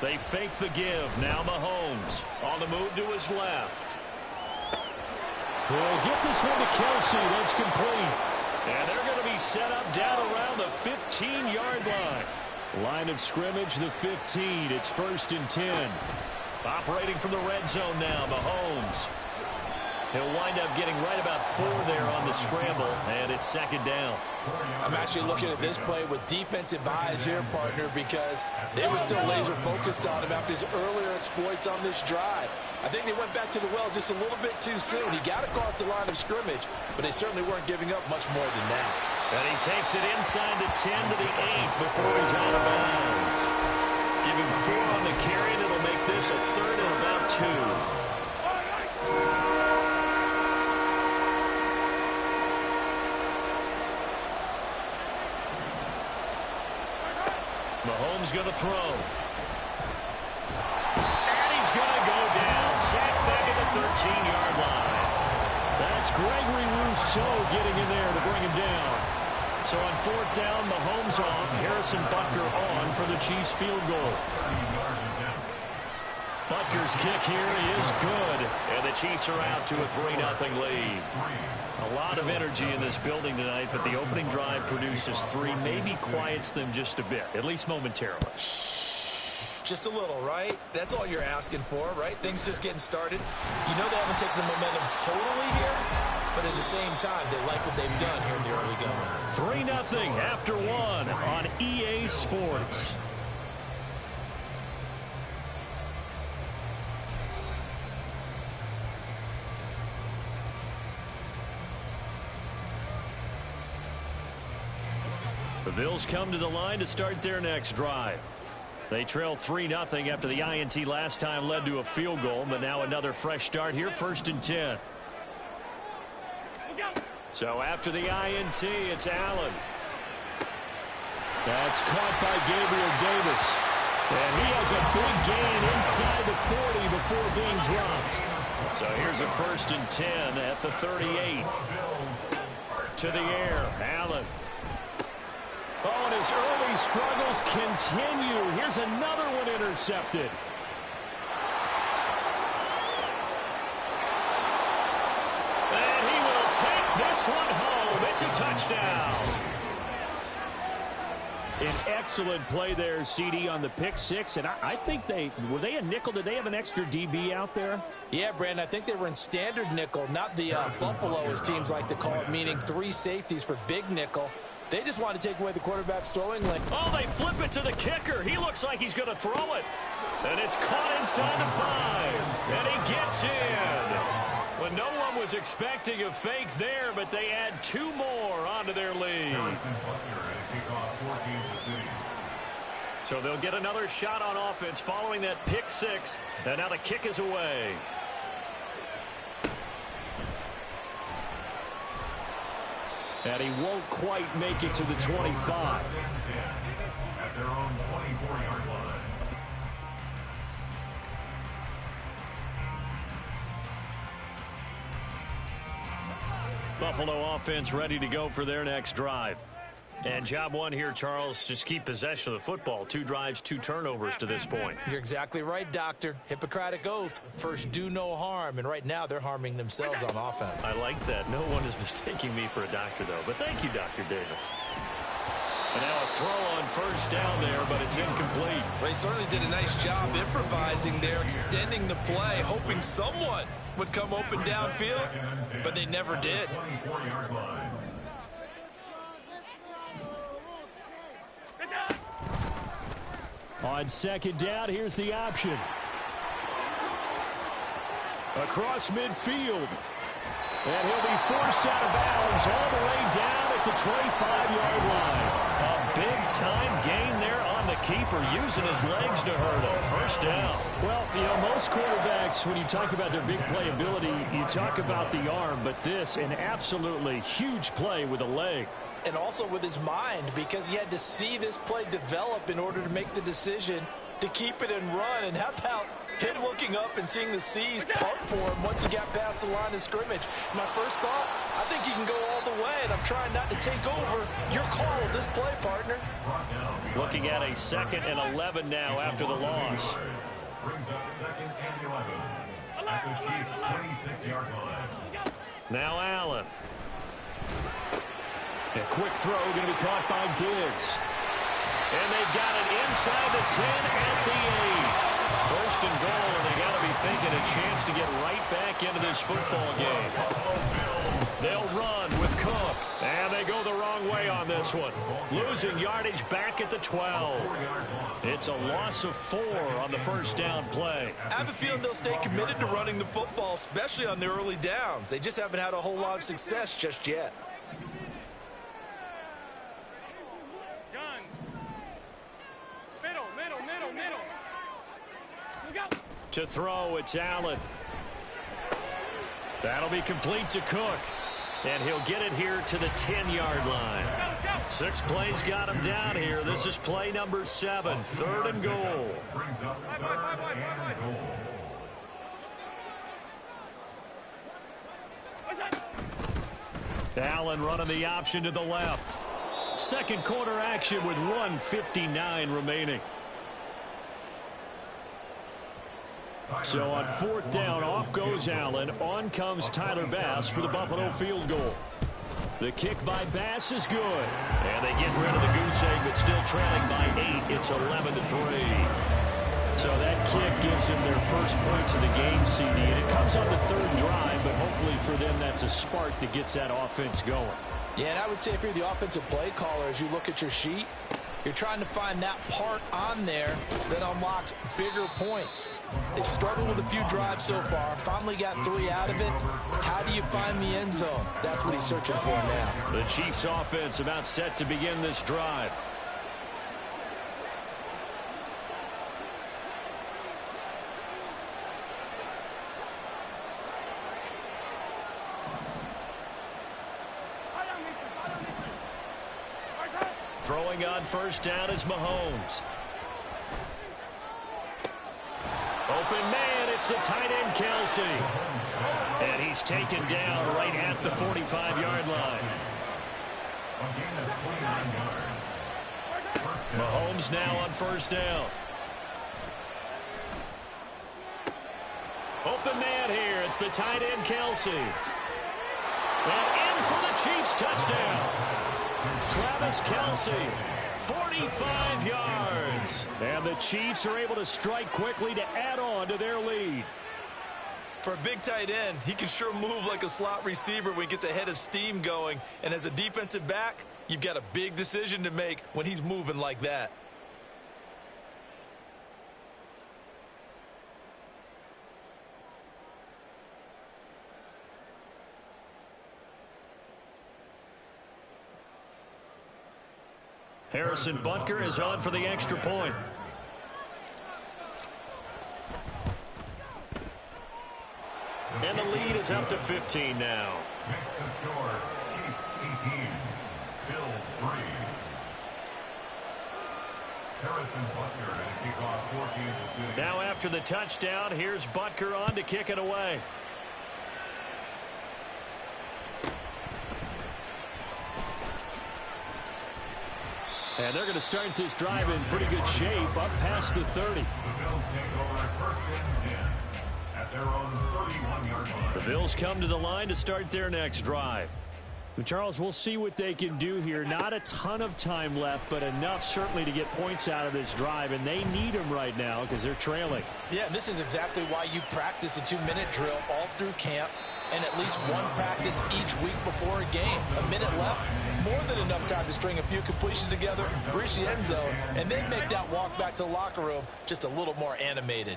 They fake the give. Now Mahomes on the move to his left. He'll get this one to Kelsey. That's complete. And they're going to be set up down around the 15-yard line. Line of scrimmage, the 15. It's 1st and 10. Operating from the red zone now, Mahomes. He'll wind up getting right about 4 there on the scramble, and it's 2nd down. I'm actually looking at this play with defensive eyes here, partner, because they were still laser focused on him after his earlier exploits on this drive. I think they went back to the well just a little bit too soon. He got across the line of scrimmage, but they certainly weren't giving up much more than that. And he takes it inside the 10 to the 8 before he's out of bounds. Giving 4 on the carry, and it'll make this a 3rd and about 2. Mahomes going to throw. And he's going to go down. Sacked back at the 13-yard line. That's Gregory Rousseau getting in there to bring him down. So on 4th down, Mahomes off. Harrison Butker on for the Chiefs field goal. Butker's kick here is good. And the Chiefs are out to a 3-0 lead. A lot of energy in this building tonight, but the opening drive produces 3, maybe quiets them just a bit, at least momentarily. Just a little, right? That's all you're asking for, right? Things just getting started. You know they haven't taken the momentum totally here, but at the same time, they like what they've done here in the early going. 3-0 after 1 on EA Sports. The Bills come to the line to start their next drive. They trail 3-0 after the INT last time led to a field goal, but now another fresh start here, 1st and 10. So after the INT, it's Allen. That's caught by Gabriel Davis. And he has a big gain inside the 40 before being dropped. So here's a 1st and 10 at the 38. to the air. Allen. Oh, and his early struggles continue. Here's another one intercepted. And he will take this one home. It's a touchdown. An excellent play there, CD, on the pick six. And I think were they a nickel? Did they have an extra DB out there? Yeah, Brandon, I think they were in standard nickel, not the Buffalo, as teams like to call it, meaning 3 safeties for big nickel. They just want to take away the quarterback's throwing lane. Oh, they flip it to the kicker. He looks like he's going to throw it. And it's caught inside the 5. And he gets in. Well, no one was expecting a fake there, but they add 2 more onto their lead. So they'll get another shot on offense following that pick 6. And now the kick is away. And he won't quite make it to the 25. At their own 24-yard line. Buffalo offense ready to go for their next drive. And job one here, Charles, just keep possession of the football. 2 drives, 2 turnovers to this point. You're exactly right, Doctor. Hippocratic oath. First, do no harm. And right now, they're harming themselves on offense. I like that. No one is mistaking me for a doctor, though. But thank you, Dr. Davis. And now a throw on first down there, but it's incomplete. Well, he certainly did a nice job improvising there, extending the play, hoping someone would come open downfield, but they never did. On second down, here's the option. Across midfield. And he'll be forced out of bounds all the way down at the 25-yard line. A big-time gain there on the keeper, using his legs to hurt him. First down. Well, you know, most quarterbacks, when you talk about their big playability, you talk about the arm, but this, an absolutely huge play with a leg. And also with his mind, because he had to see this play develop in order to make the decision to keep it and run. And how about him looking up and seeing the C's part for him once he got past the line of scrimmage? My first thought, I think he can go all the way, and I'm trying not to take over. Your call with this play, partner. Looking at a 2nd and 11 now after the loss. Brings up 2nd and 11 at the Chiefs' 26-yard line. Now Allen. A quick throw going to be caught by Diggs. And they got it inside the 10 at the 8. First and goal, and they got to be thinking a chance to get right back into this football game. They'll run with Cook. And they go the wrong way on this one. Losing yardage back at the 12. It's a loss of 4 on the first down play. I have a feeling they'll stay committed to running the football, especially on the early downs. They just haven't had a whole lot of success just yet. To throw, it's Allen. That'll be complete to Cook. And he'll get it here to the 10-yard line. 6 plays got him down here. This is play number 7, 3rd and goal. Brings up 3rd and goal. Allen running the option to the left. Second quarter action with 1:59 remaining. So on 4th down, off goes Allen. On comes Tyler Bass for the Buffalo field goal. The kick by Bass is good. And they get rid of the goose egg, but still trailing by 8. It's 11-3. So that kick gives them their first points of the game, CD. And it comes on the 3rd drive, but hopefully for them that's a spark that gets that offense going. Yeah, and I would say if you're the offensive play caller, as you look at your sheet, you're trying to find that part on there that unlocks bigger points. They've struggled with a few drives so far. Finally got 3 out of it. How do you find the end zone? That's what he's searching for now. The Chiefs offense about set to begin this drive. Throwing on first down is Mahomes. Open man, it's the tight end Kelsey. And he's taken down right at the 45-yard line. A gain of 29 yards. Mahomes now on first down. Open man here. It's the tight end, Kelsey. And in for the Chiefs touchdown. Travis Kelsey, 45 yards. And the Chiefs are able to strike quickly to add on to their lead. For a big tight end, he can sure move like a slot receiver when he gets a head of steam going. And as a defensive back, you've got a big decision to make when he's moving like that. Harrison Butker is on for the extra point. And the lead is up to 15 now. Makes the score Chiefs 18, Bills 3. Harrison Butker to kick off for Kansas City. Now after the touchdown, here's Butker on to kick it away. And they're going to start this drive in pretty good shape, up past the 30. The Bills take over at first and 10 at their own 31-yard line. The Bills come to the line to start their next drive. Well, Charles, we'll see what they can do here. Not a ton of time left, but enough certainly to get points out of this drive, and they need them right now because they're trailing. Yeah, and this is exactly why you practice a 2-minute drill all through camp and at least one practice each week before a game. A minute left, more than enough time to string a few completions together, reach the end zone, and then make that walk back to the locker room just a little more animated.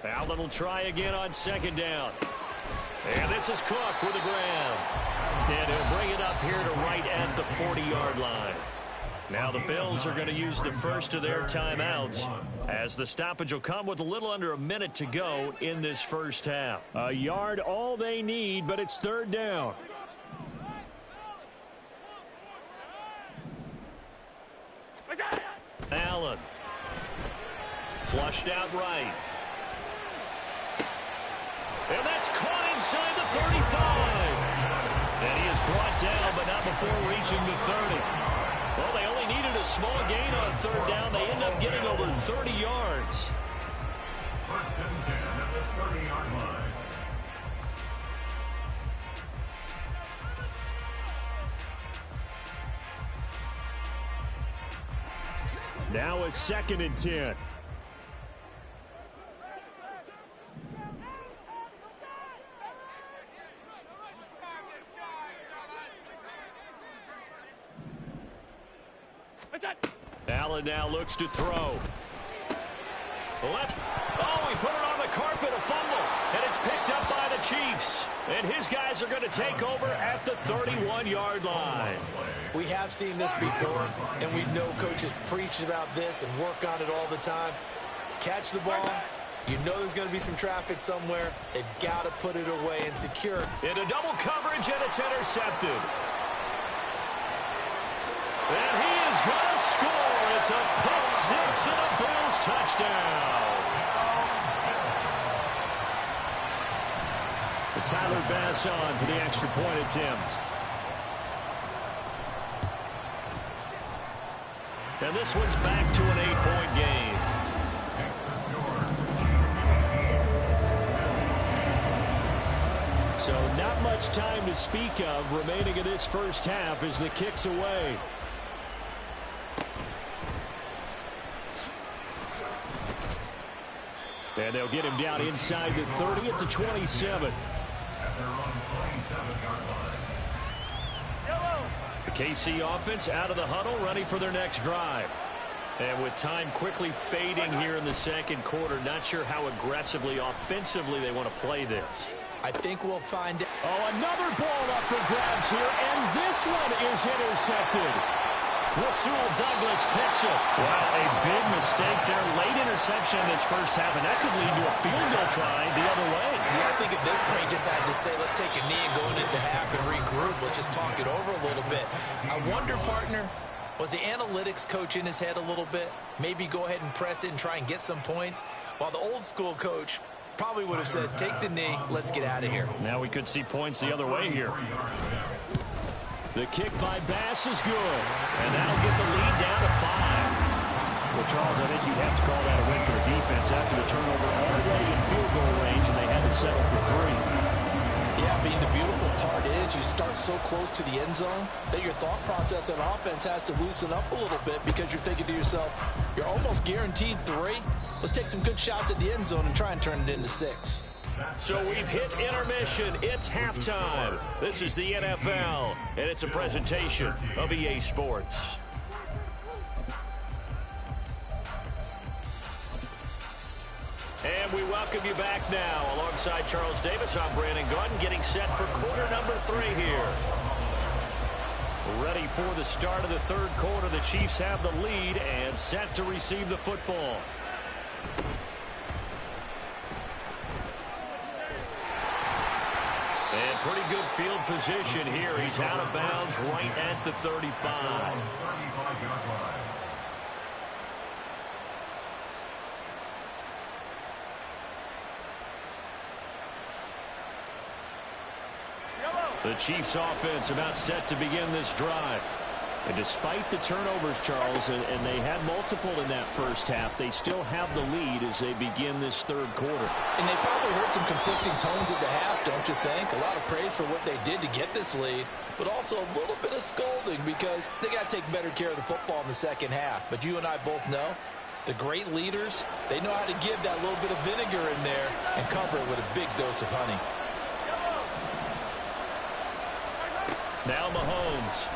Allen will try again on second down. And this is Cook with the ground. And he'll bring it up here to right at the 40-yard line. Now the Bills are going to use the first of their timeouts as the stoppage will come with a little under a minute to go in this first half. A yard all they need, but it's third down. Allen. Flushed out right. And that's caught inside the 35. And he is brought down, but not before reaching the 30. Well, they only needed a small gain on third down. They end up getting over 30 yards. First and 10 at the 30-yard line. Now a second and 10. Allen now looks to throw. Left. Oh, he put it on the carpet, a fumble. And it's picked up by the Chiefs. And his guys are going to take over at the 31-yard line. We have seen this before, and we know coaches preach about this and work on it all the time. Catch the ball. You know there's going to be some traffic somewhere. They've got to put it away and secure. Into double coverage, and it's intercepted. And he is going to score. It's a pick six and a Bills touchdown. Tyler Bass on for the extra point attempt. And this one's back to an 8-point game. So not much time to speak of remaining in this first half as the kick's away. And they'll get him down inside the 30 at the 27. The KC offense out of the huddle, ready for their next drive. And with time quickly fading here in the second quarter, not sure how aggressively, offensively they want to play this. I think we'll find it. Oh, another ball up for grabs here, and this one is intercepted. Rasul Douglas picks it. Wow, a big mistake there. Late interception in this first half, and that could lead to a field goal try the other way. Yeah, I think at this point he just had to say, let's take a knee and go into half and regroup. Let's just talk it over a little bit. I wonder, partner, was the analytics coach in his head a little bit? Maybe go ahead and press it and try and get some points, while the old school coach probably would have said, take the knee, let's get out of here. Now we could see points the other way here. The kick by Bass is good, and that'll get the lead down to 5. Well, Charles, I think you'd have to call that a win for the defense after the turnover already in field goal range, and they had to settle for 3. Yeah, I mean, the beautiful part is you start so close to the end zone that your thought process on offense has to loosen up a little bit because you're thinking to yourself, you're almost guaranteed 3. Let's take some good shots at the end zone and try and turn it into 6. So we've hit intermission. It's halftime. This is the NFL, and it's a presentation of EA Sports. And we welcome you back now. Alongside Charles Davis, I'm Brandon Gaudin, getting set for quarter number 3 here. Ready for the start of the third quarter. The Chiefs have the lead and set to receive the football. And pretty good field position here. He's out of bounds right at the 35. The Chiefs offense about set to begin this drive. And despite the turnovers, Charles, and they had multiple in that first half, they still have the lead as they begin this third quarter. And they probably heard some conflicting tones at the half, don't you think? A lot of praise for what they did to get this lead, but also a little bit of scolding because they got to take better care of the football in the second half. But you and I both know the great leaders, they know how to give that little bit of vinegar in there and cover it with a big dose of honey. Now Mahomes.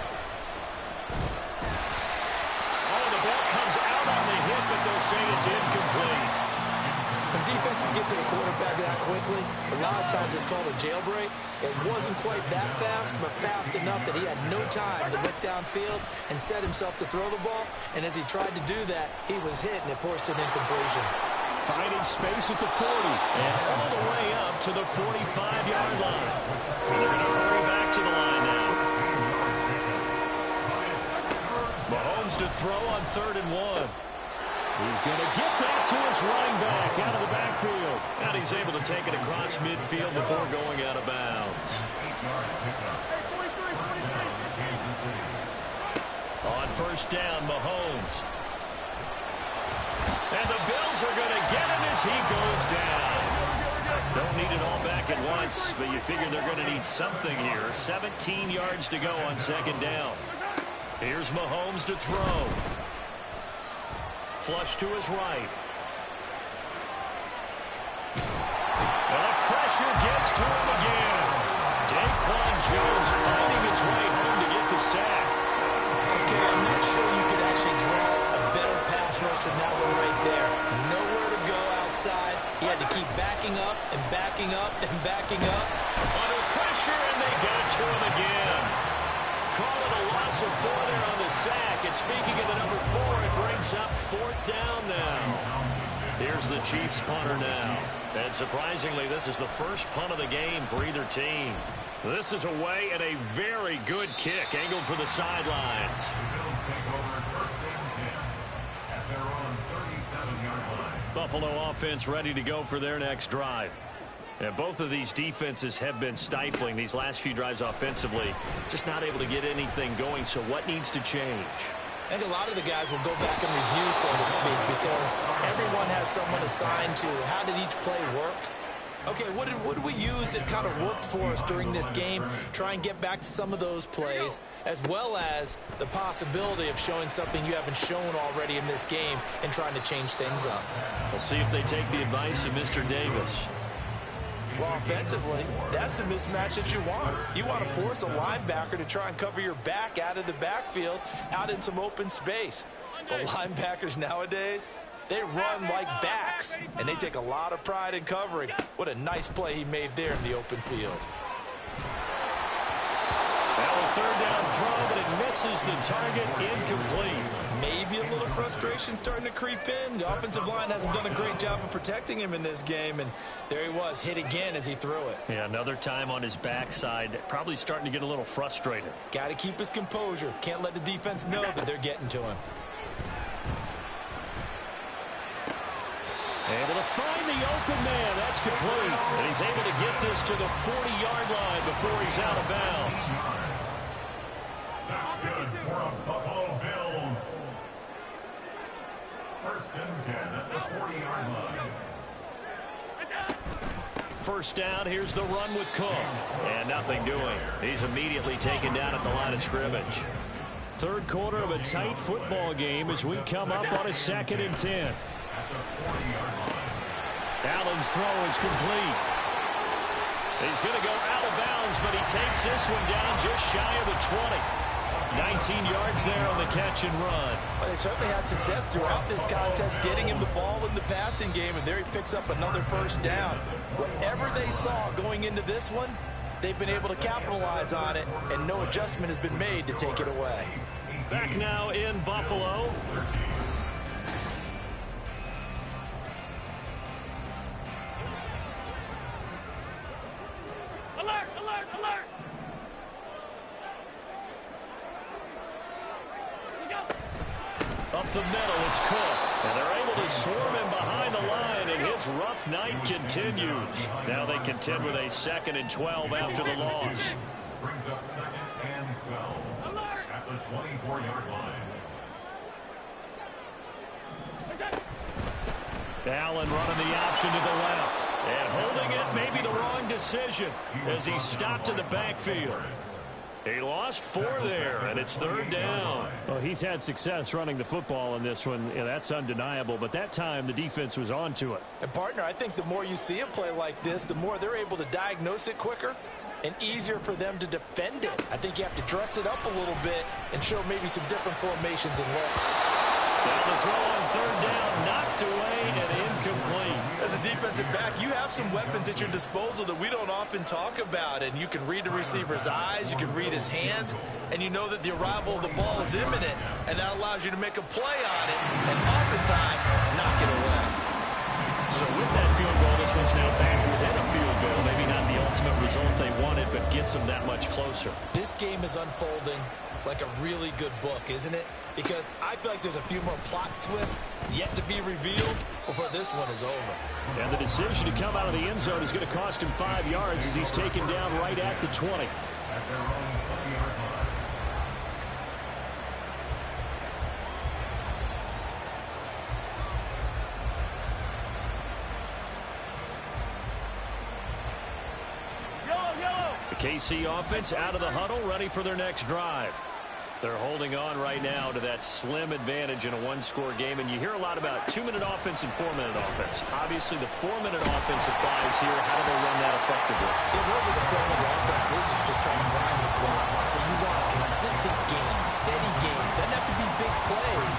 Oh, the ball comes out on the hit, but they'll say it's incomplete. When defenses get to the quarterback that quickly, a lot of times it's called a jailbreak. It wasn't quite that fast, but fast enough that he had no time to look downfield and set himself to throw the ball. And as he tried to do that, he was hit, and it forced an incompletion. Finding space at the 40 and all the way up to the 45-yard line. And they're going to hurry back to the line now. Mahomes to throw on 3rd and 1. He's going to get that to his running back out of the backfield. And he's able to take it across midfield before going out of bounds. On 1st down, Mahomes. And the Bills are going to get him as he goes down. Don't need it all back at once, but you figure they're going to need something here. 17 yards to go on 2nd down. Here's Mahomes to throw. Flush to his right. And the pressure gets to him again. Daquan Jones finding his way home to get the sack. Okay, I'm not sure you could actually draw a better pass rush than that one right there. Nowhere to go outside. He had to keep backing up and backing up and backing up. Under pressure, and they get it to him again. Call it a loss of 4 there on the sack. And speaking of the number 4, it brings up 4th down now. Here's the Chiefs punter now. And surprisingly, this is the first punt of the game for either team. This is away and a very good kick angled for the sidelines. Buffalo offense ready to go for their next drive. And both of these defenses have been stifling these last few drives offensively. Just not able to get anything going. So what needs to change? I think a lot of the guys will go back and review, so to speak, because everyone has someone assigned to how did each play work. Okay, what did we use that kind of worked for us during this game? Try and get back to some of those plays, as well as the possibility of showing something you haven't shown already in this game and trying to change things up. We'll see if they take the advice of Mr. Davis. Well, offensively, that's the mismatch that you want. You want to force a linebacker to try and cover your back out of the backfield, out in some open space. But linebackers nowadays, they run like backs, and they take a lot of pride in covering. What a nice play he made there in the open field. Now a 3rd down throw, but it misses the target, incomplete. Maybe a little frustration starting to creep in. The offensive line hasn't done a great job of protecting him in this game, and there he was, hit again as he threw it. Yeah, another time on his backside, probably starting to get a little frustrated. Got to keep his composure. Can't let the defense know that they're getting to him. Able to find the open man. That's complete. And he's able to get this to the 40-yard line before he's out of bounds. good for a Buffalo Bills. First and 10 at the 40-yard line. First down, here's the run with Cook. And nothing doing. He's immediately taken down at the line of scrimmage. Third quarter of a tight football game as we come up on a 2nd and 10. At the 40-yard line. Allen's throw is complete. He's going to go out of bounds, but he takes this one down just shy of the 20. 19 yards there on the catch and run. Well, they certainly had success throughout this contest getting him the ball in the passing game, and there he picks up another first down. Whatever they saw going into this one, they've been able to capitalize on it, and no adjustment has been made to take it away. Back now in Buffalo. Alert, alert, alert! Up the middle, it's Cook. And they're able to swarm him behind the line, and his rough night continues. Now they contend with a 2nd and 12 after the loss. Brings up 2nd and 12 at the 24-yard line. Allen running the option to the left. And holding it may be the wrong decision as he stopped in the backfield. He lost 4 there, and it's 3rd down. Well, he's had success running the football in this one. Yeah, that's undeniable. But that time, the defense was on to it. And, partner, I think the more you see a play like this, the more they're able to diagnose it quicker and easier for them to defend it. I think you have to dress it up a little bit and show maybe some different formations and looks. Now the throw on 3rd down, knocked away and incomplete. As a defensive back, you have some weapons at your disposal that we don't often talk about, and you can read the receiver's eyes, you can read his hands, and you know that the arrival of the ball is imminent, and that allows you to make a play on it, and oftentimes knock it away. So with that field goal, this one's now back within a field goal. Maybe not the ultimate result they wanted, but gets them that much closer. This game is unfolding like a really good book, isn't it? Because I feel like there's a few more plot twists yet to be revealed before this one is over. And the decision to come out of the end zone is going to cost him 5 yards as he's taken down right at the 20. At their own 20-yard line. The KC offense out of the huddle, ready for their next drive. They're holding on right now to that slim advantage in a one-score game, and you hear a lot about 2-minute offense and 4-minute offense. Obviously, the 4-minute offense applies here. How do they run that effectively? Yeah, really the 4-minute offense is just trying to grind the clock. So you want consistent gains, steady gains. Doesn't have to be big plays,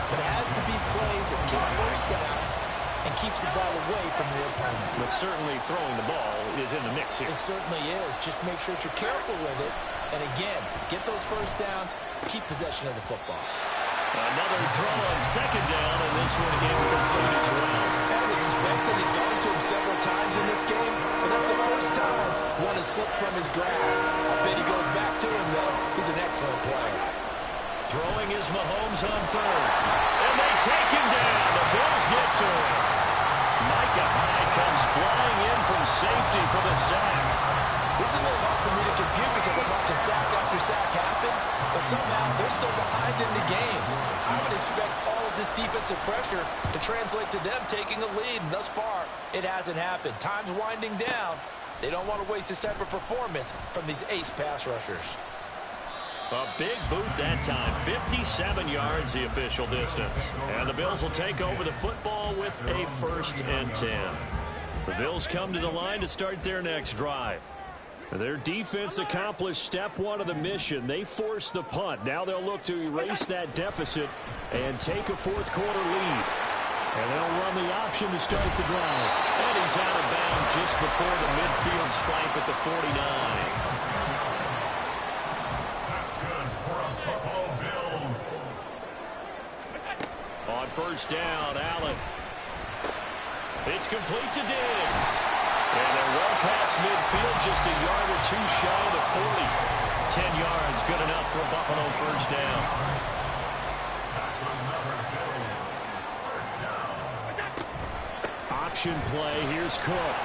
but it has to be plays that gets first downs and keeps the ball away from your opponent. But certainly throwing the ball is in the mix here. It certainly is. Just make sure that you're careful with it. And again, get those first downs, keep possession of the football. Another throw on 2nd down, and this one incomplete as well. As expected, he's gone to him several times in this game, but that's the first time one has slipped from his grasp. I bet he goes back to him, though. He's an excellent player. Throwing is Mahomes on 3rd. And they take him down. The Bills get to him. Micah Hyde comes flying in from safety for the sack. This is a little hard for me to compute because I'm watching sack after sack happen, but somehow they're still behind in the game. I would expect all of this defensive pressure to translate to them taking a lead, and thus far, it hasn't happened. Time's winding down. They don't want to waste this type of performance from these ace pass rushers. A big boot that time. 57 yards the official distance. And the Bills will take over the football with a 1st and 10. The Bills come to the line to start their next drive. Their defense accomplished step 1 of the mission. They forced the punt. Now they'll look to erase that deficit and take a 4th quarter lead. And they'll run the option to start the drive. And he's out of bounds just before the midfield stripe at the 49. That's good for a Buffalo Bills. On 1st down, Allen. It's complete to Diggs. And they're well past midfield, just a yard or 2 shy of the 40. 10 yards, good enough for a Buffalo 1st down. Option play, here's Cook.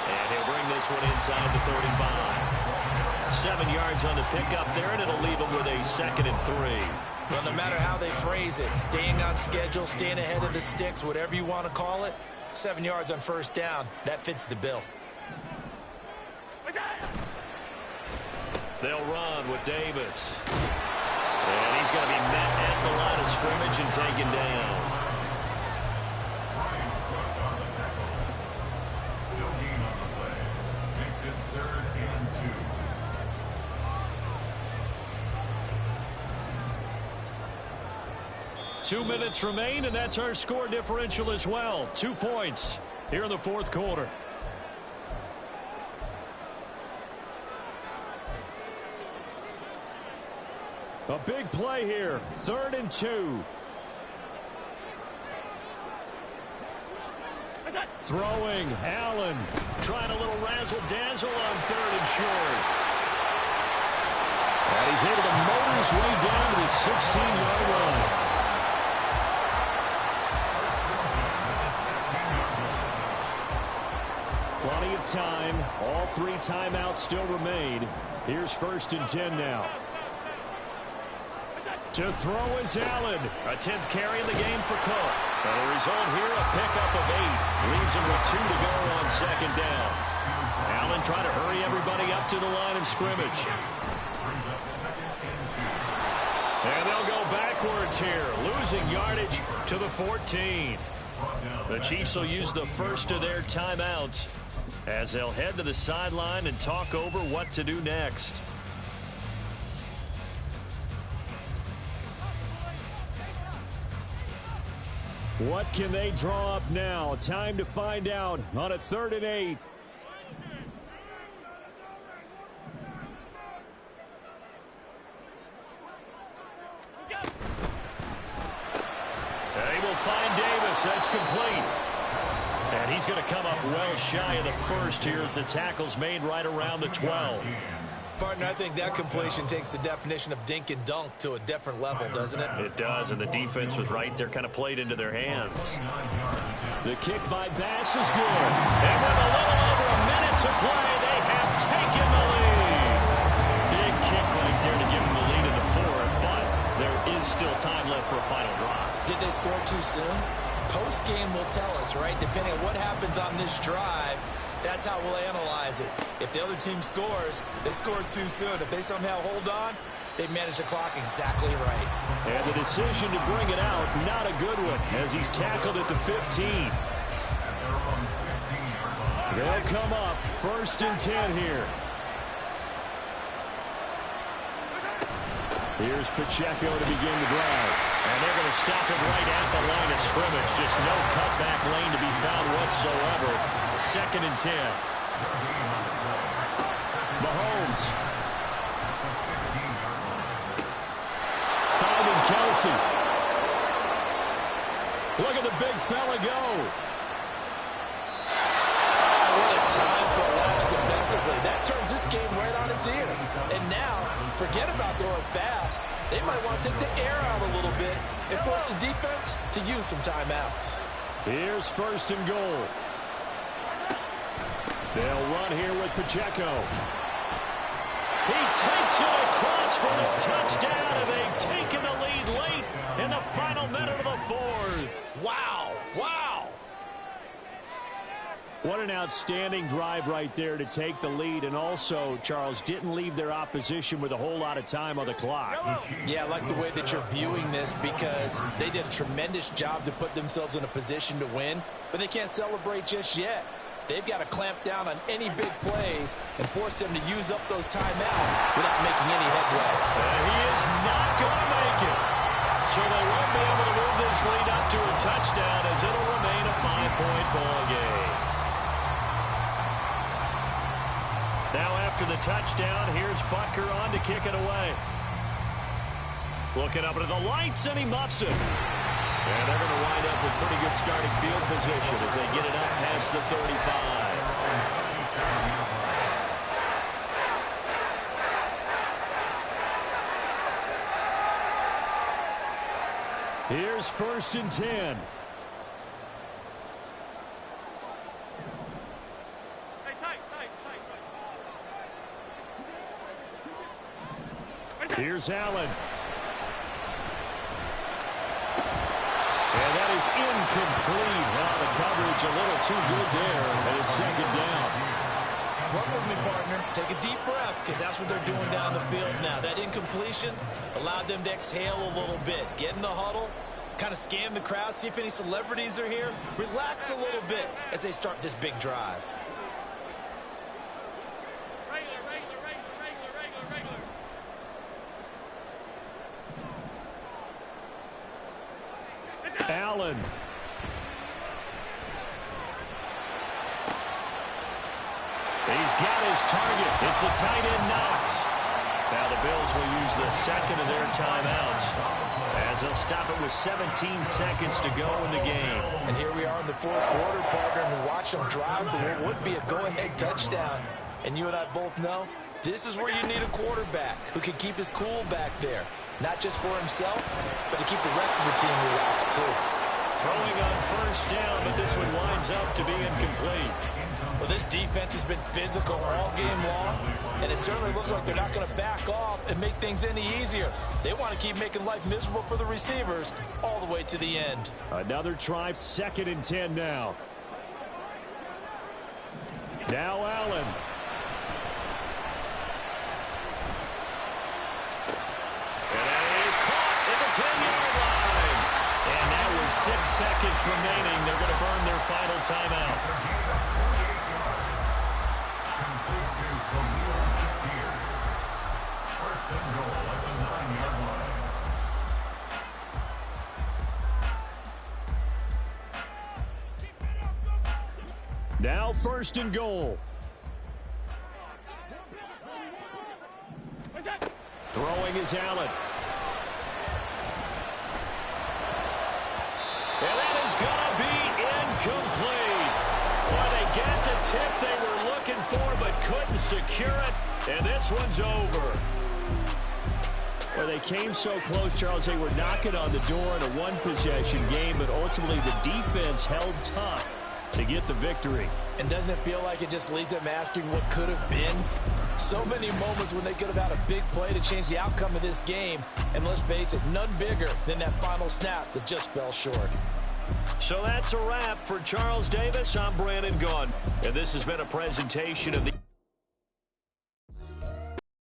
And he'll bring this one inside the 35. 7 yards on the pickup there, and it'll leave them with a 2nd and 3. Well, no matter how they phrase it, staying on schedule, staying ahead of the sticks, whatever you want to call it, 7 yards on first down, that fits the bill. They'll run with Davis. And he's going to be met at the line of scrimmage and taken down. Makes it 3rd and 2. 2 minutes remain, and that's our score differential as well. 2 points here in the fourth quarter. A big play here. 3rd and 2. Throwing, Allen. Trying a little razzle-dazzle on 3rd and short. And he's able to motor his way down to the 16-yard line. Plenty of time. All 3 timeouts still remain. Here's 1st and 10 now. To throw is Allen. A 10th carry in the game for Cook. And the result here, a pickup of 8. Leaves him with 2 to go on 2nd down. Allen trying to hurry everybody up to the line of scrimmage. And they'll go backwards here, losing yardage to the 14. The Chiefs will use the first of their timeouts as they'll head to the sideline and talk over what to do next. What can they draw up now? Time to find out on a 3rd and 8. They will find Davis. That's complete. And he's going to come up well shy of the first here as the tackle's made right around the 12. Partner, I think that completion takes the definition of dink and dunk to a different level, doesn't it? It does, and the defense was right there, kind of played into their hands. The kick by Bass is good. And with a little over a minute to play, they have taken the lead. Big kick right there to give them the lead in the 4th, but there is still time left for a final drive. Did they score too soon? Post-game will tell us, right? Depending on what happens on this drive, that's how we'll analyze it. If the other team scores, they scored too soon. If they somehow hold on, they've managed the clock exactly right. And the decision to bring it out, not a good one, as he's tackled at the 15. They'll come up 1st and 10 here. Here's Pacheco to begin the drive. And they're going to stop it right at the line of scrimmage. Just no cutback lane to be found whatsoever. 2nd and 10. Mahomes. Finding Kelsey. Look at the big fella go. What a time for a lapse defensively. That turns this game right on its ear. And now, forget about throwing fast. They might want to take the air out a little bit and force the defense to use some timeouts. Here's 1st and goal. They'll run here with Pacheco. He takes it across for a touchdown, and they've taken the lead late in the final minute of the 4th. Wow. Wow. What an outstanding drive right there to take the lead. And also, Charles, didn't leave their opposition with a whole lot of time on the clock. Yeah, I like the way that you're viewing this because they did a tremendous job to put themselves in a position to win, but they can't celebrate just yet. They've got to clamp down on any big plays and force them to use up those timeouts without making any headway. And he is not going to make it. So they won't be able to move this lead up to a touchdown as it'll remain a 5-point ball game. Now after the touchdown, here's Butker on to kick it away. Looking up into the lights, and he muffs it. And they're going to wind up with pretty good starting field position as they get it up past the 35. Here's 1st and 10. Here's Allen. And that is incomplete. Well, the coverage a little too good there, and it's second down. Run with me, partner. Take a deep breath, because that's what they're doing down the field now. That incompletion allowed them to exhale a little bit. Get in the huddle, kind of scan the crowd, see if any celebrities are here. Relax a little bit as they start this big drive. Allen. He's got his target. It's the tight end Knox. Now the Bills will use the second of their timeouts as they'll stop it with 17 seconds to go in the game. And here we are in the fourth quarter, partner, and watch them drive for what would be a go-ahead touchdown. And you and I both know this is where you need a quarterback who can keep his cool back there. Not just for himself, but to keep the rest of the team relaxed, too. Throwing on first down, but this one winds up to be incomplete. Well, this defense has been physical all game long, and it certainly looks like they're not going to back off and make things any easier. They want to keep making life miserable for the receivers all the way to the end. Another try, 2nd and 10 now. Now Allen. And that is caught at the 10-yard line. And now with 6 seconds remaining, they're going to burn their final timeout. Now 1st and goal. Throwing is Allen. And that is going to be incomplete. Well, they got the tip they were looking for but couldn't secure it. And this one's over. Well, they came so close, Charles. They were knocking on the door in a one-possession game, but ultimately the defense held tough to get the victory. And doesn't it feel like it just leaves them asking what could have been? So many moments when they could have had a big play to change the outcome of this game. And let's face it, none bigger than that final snap that just fell short. So that's a wrap for Charles Davis. I'm Brandon Gaughan, and this has been a presentation of the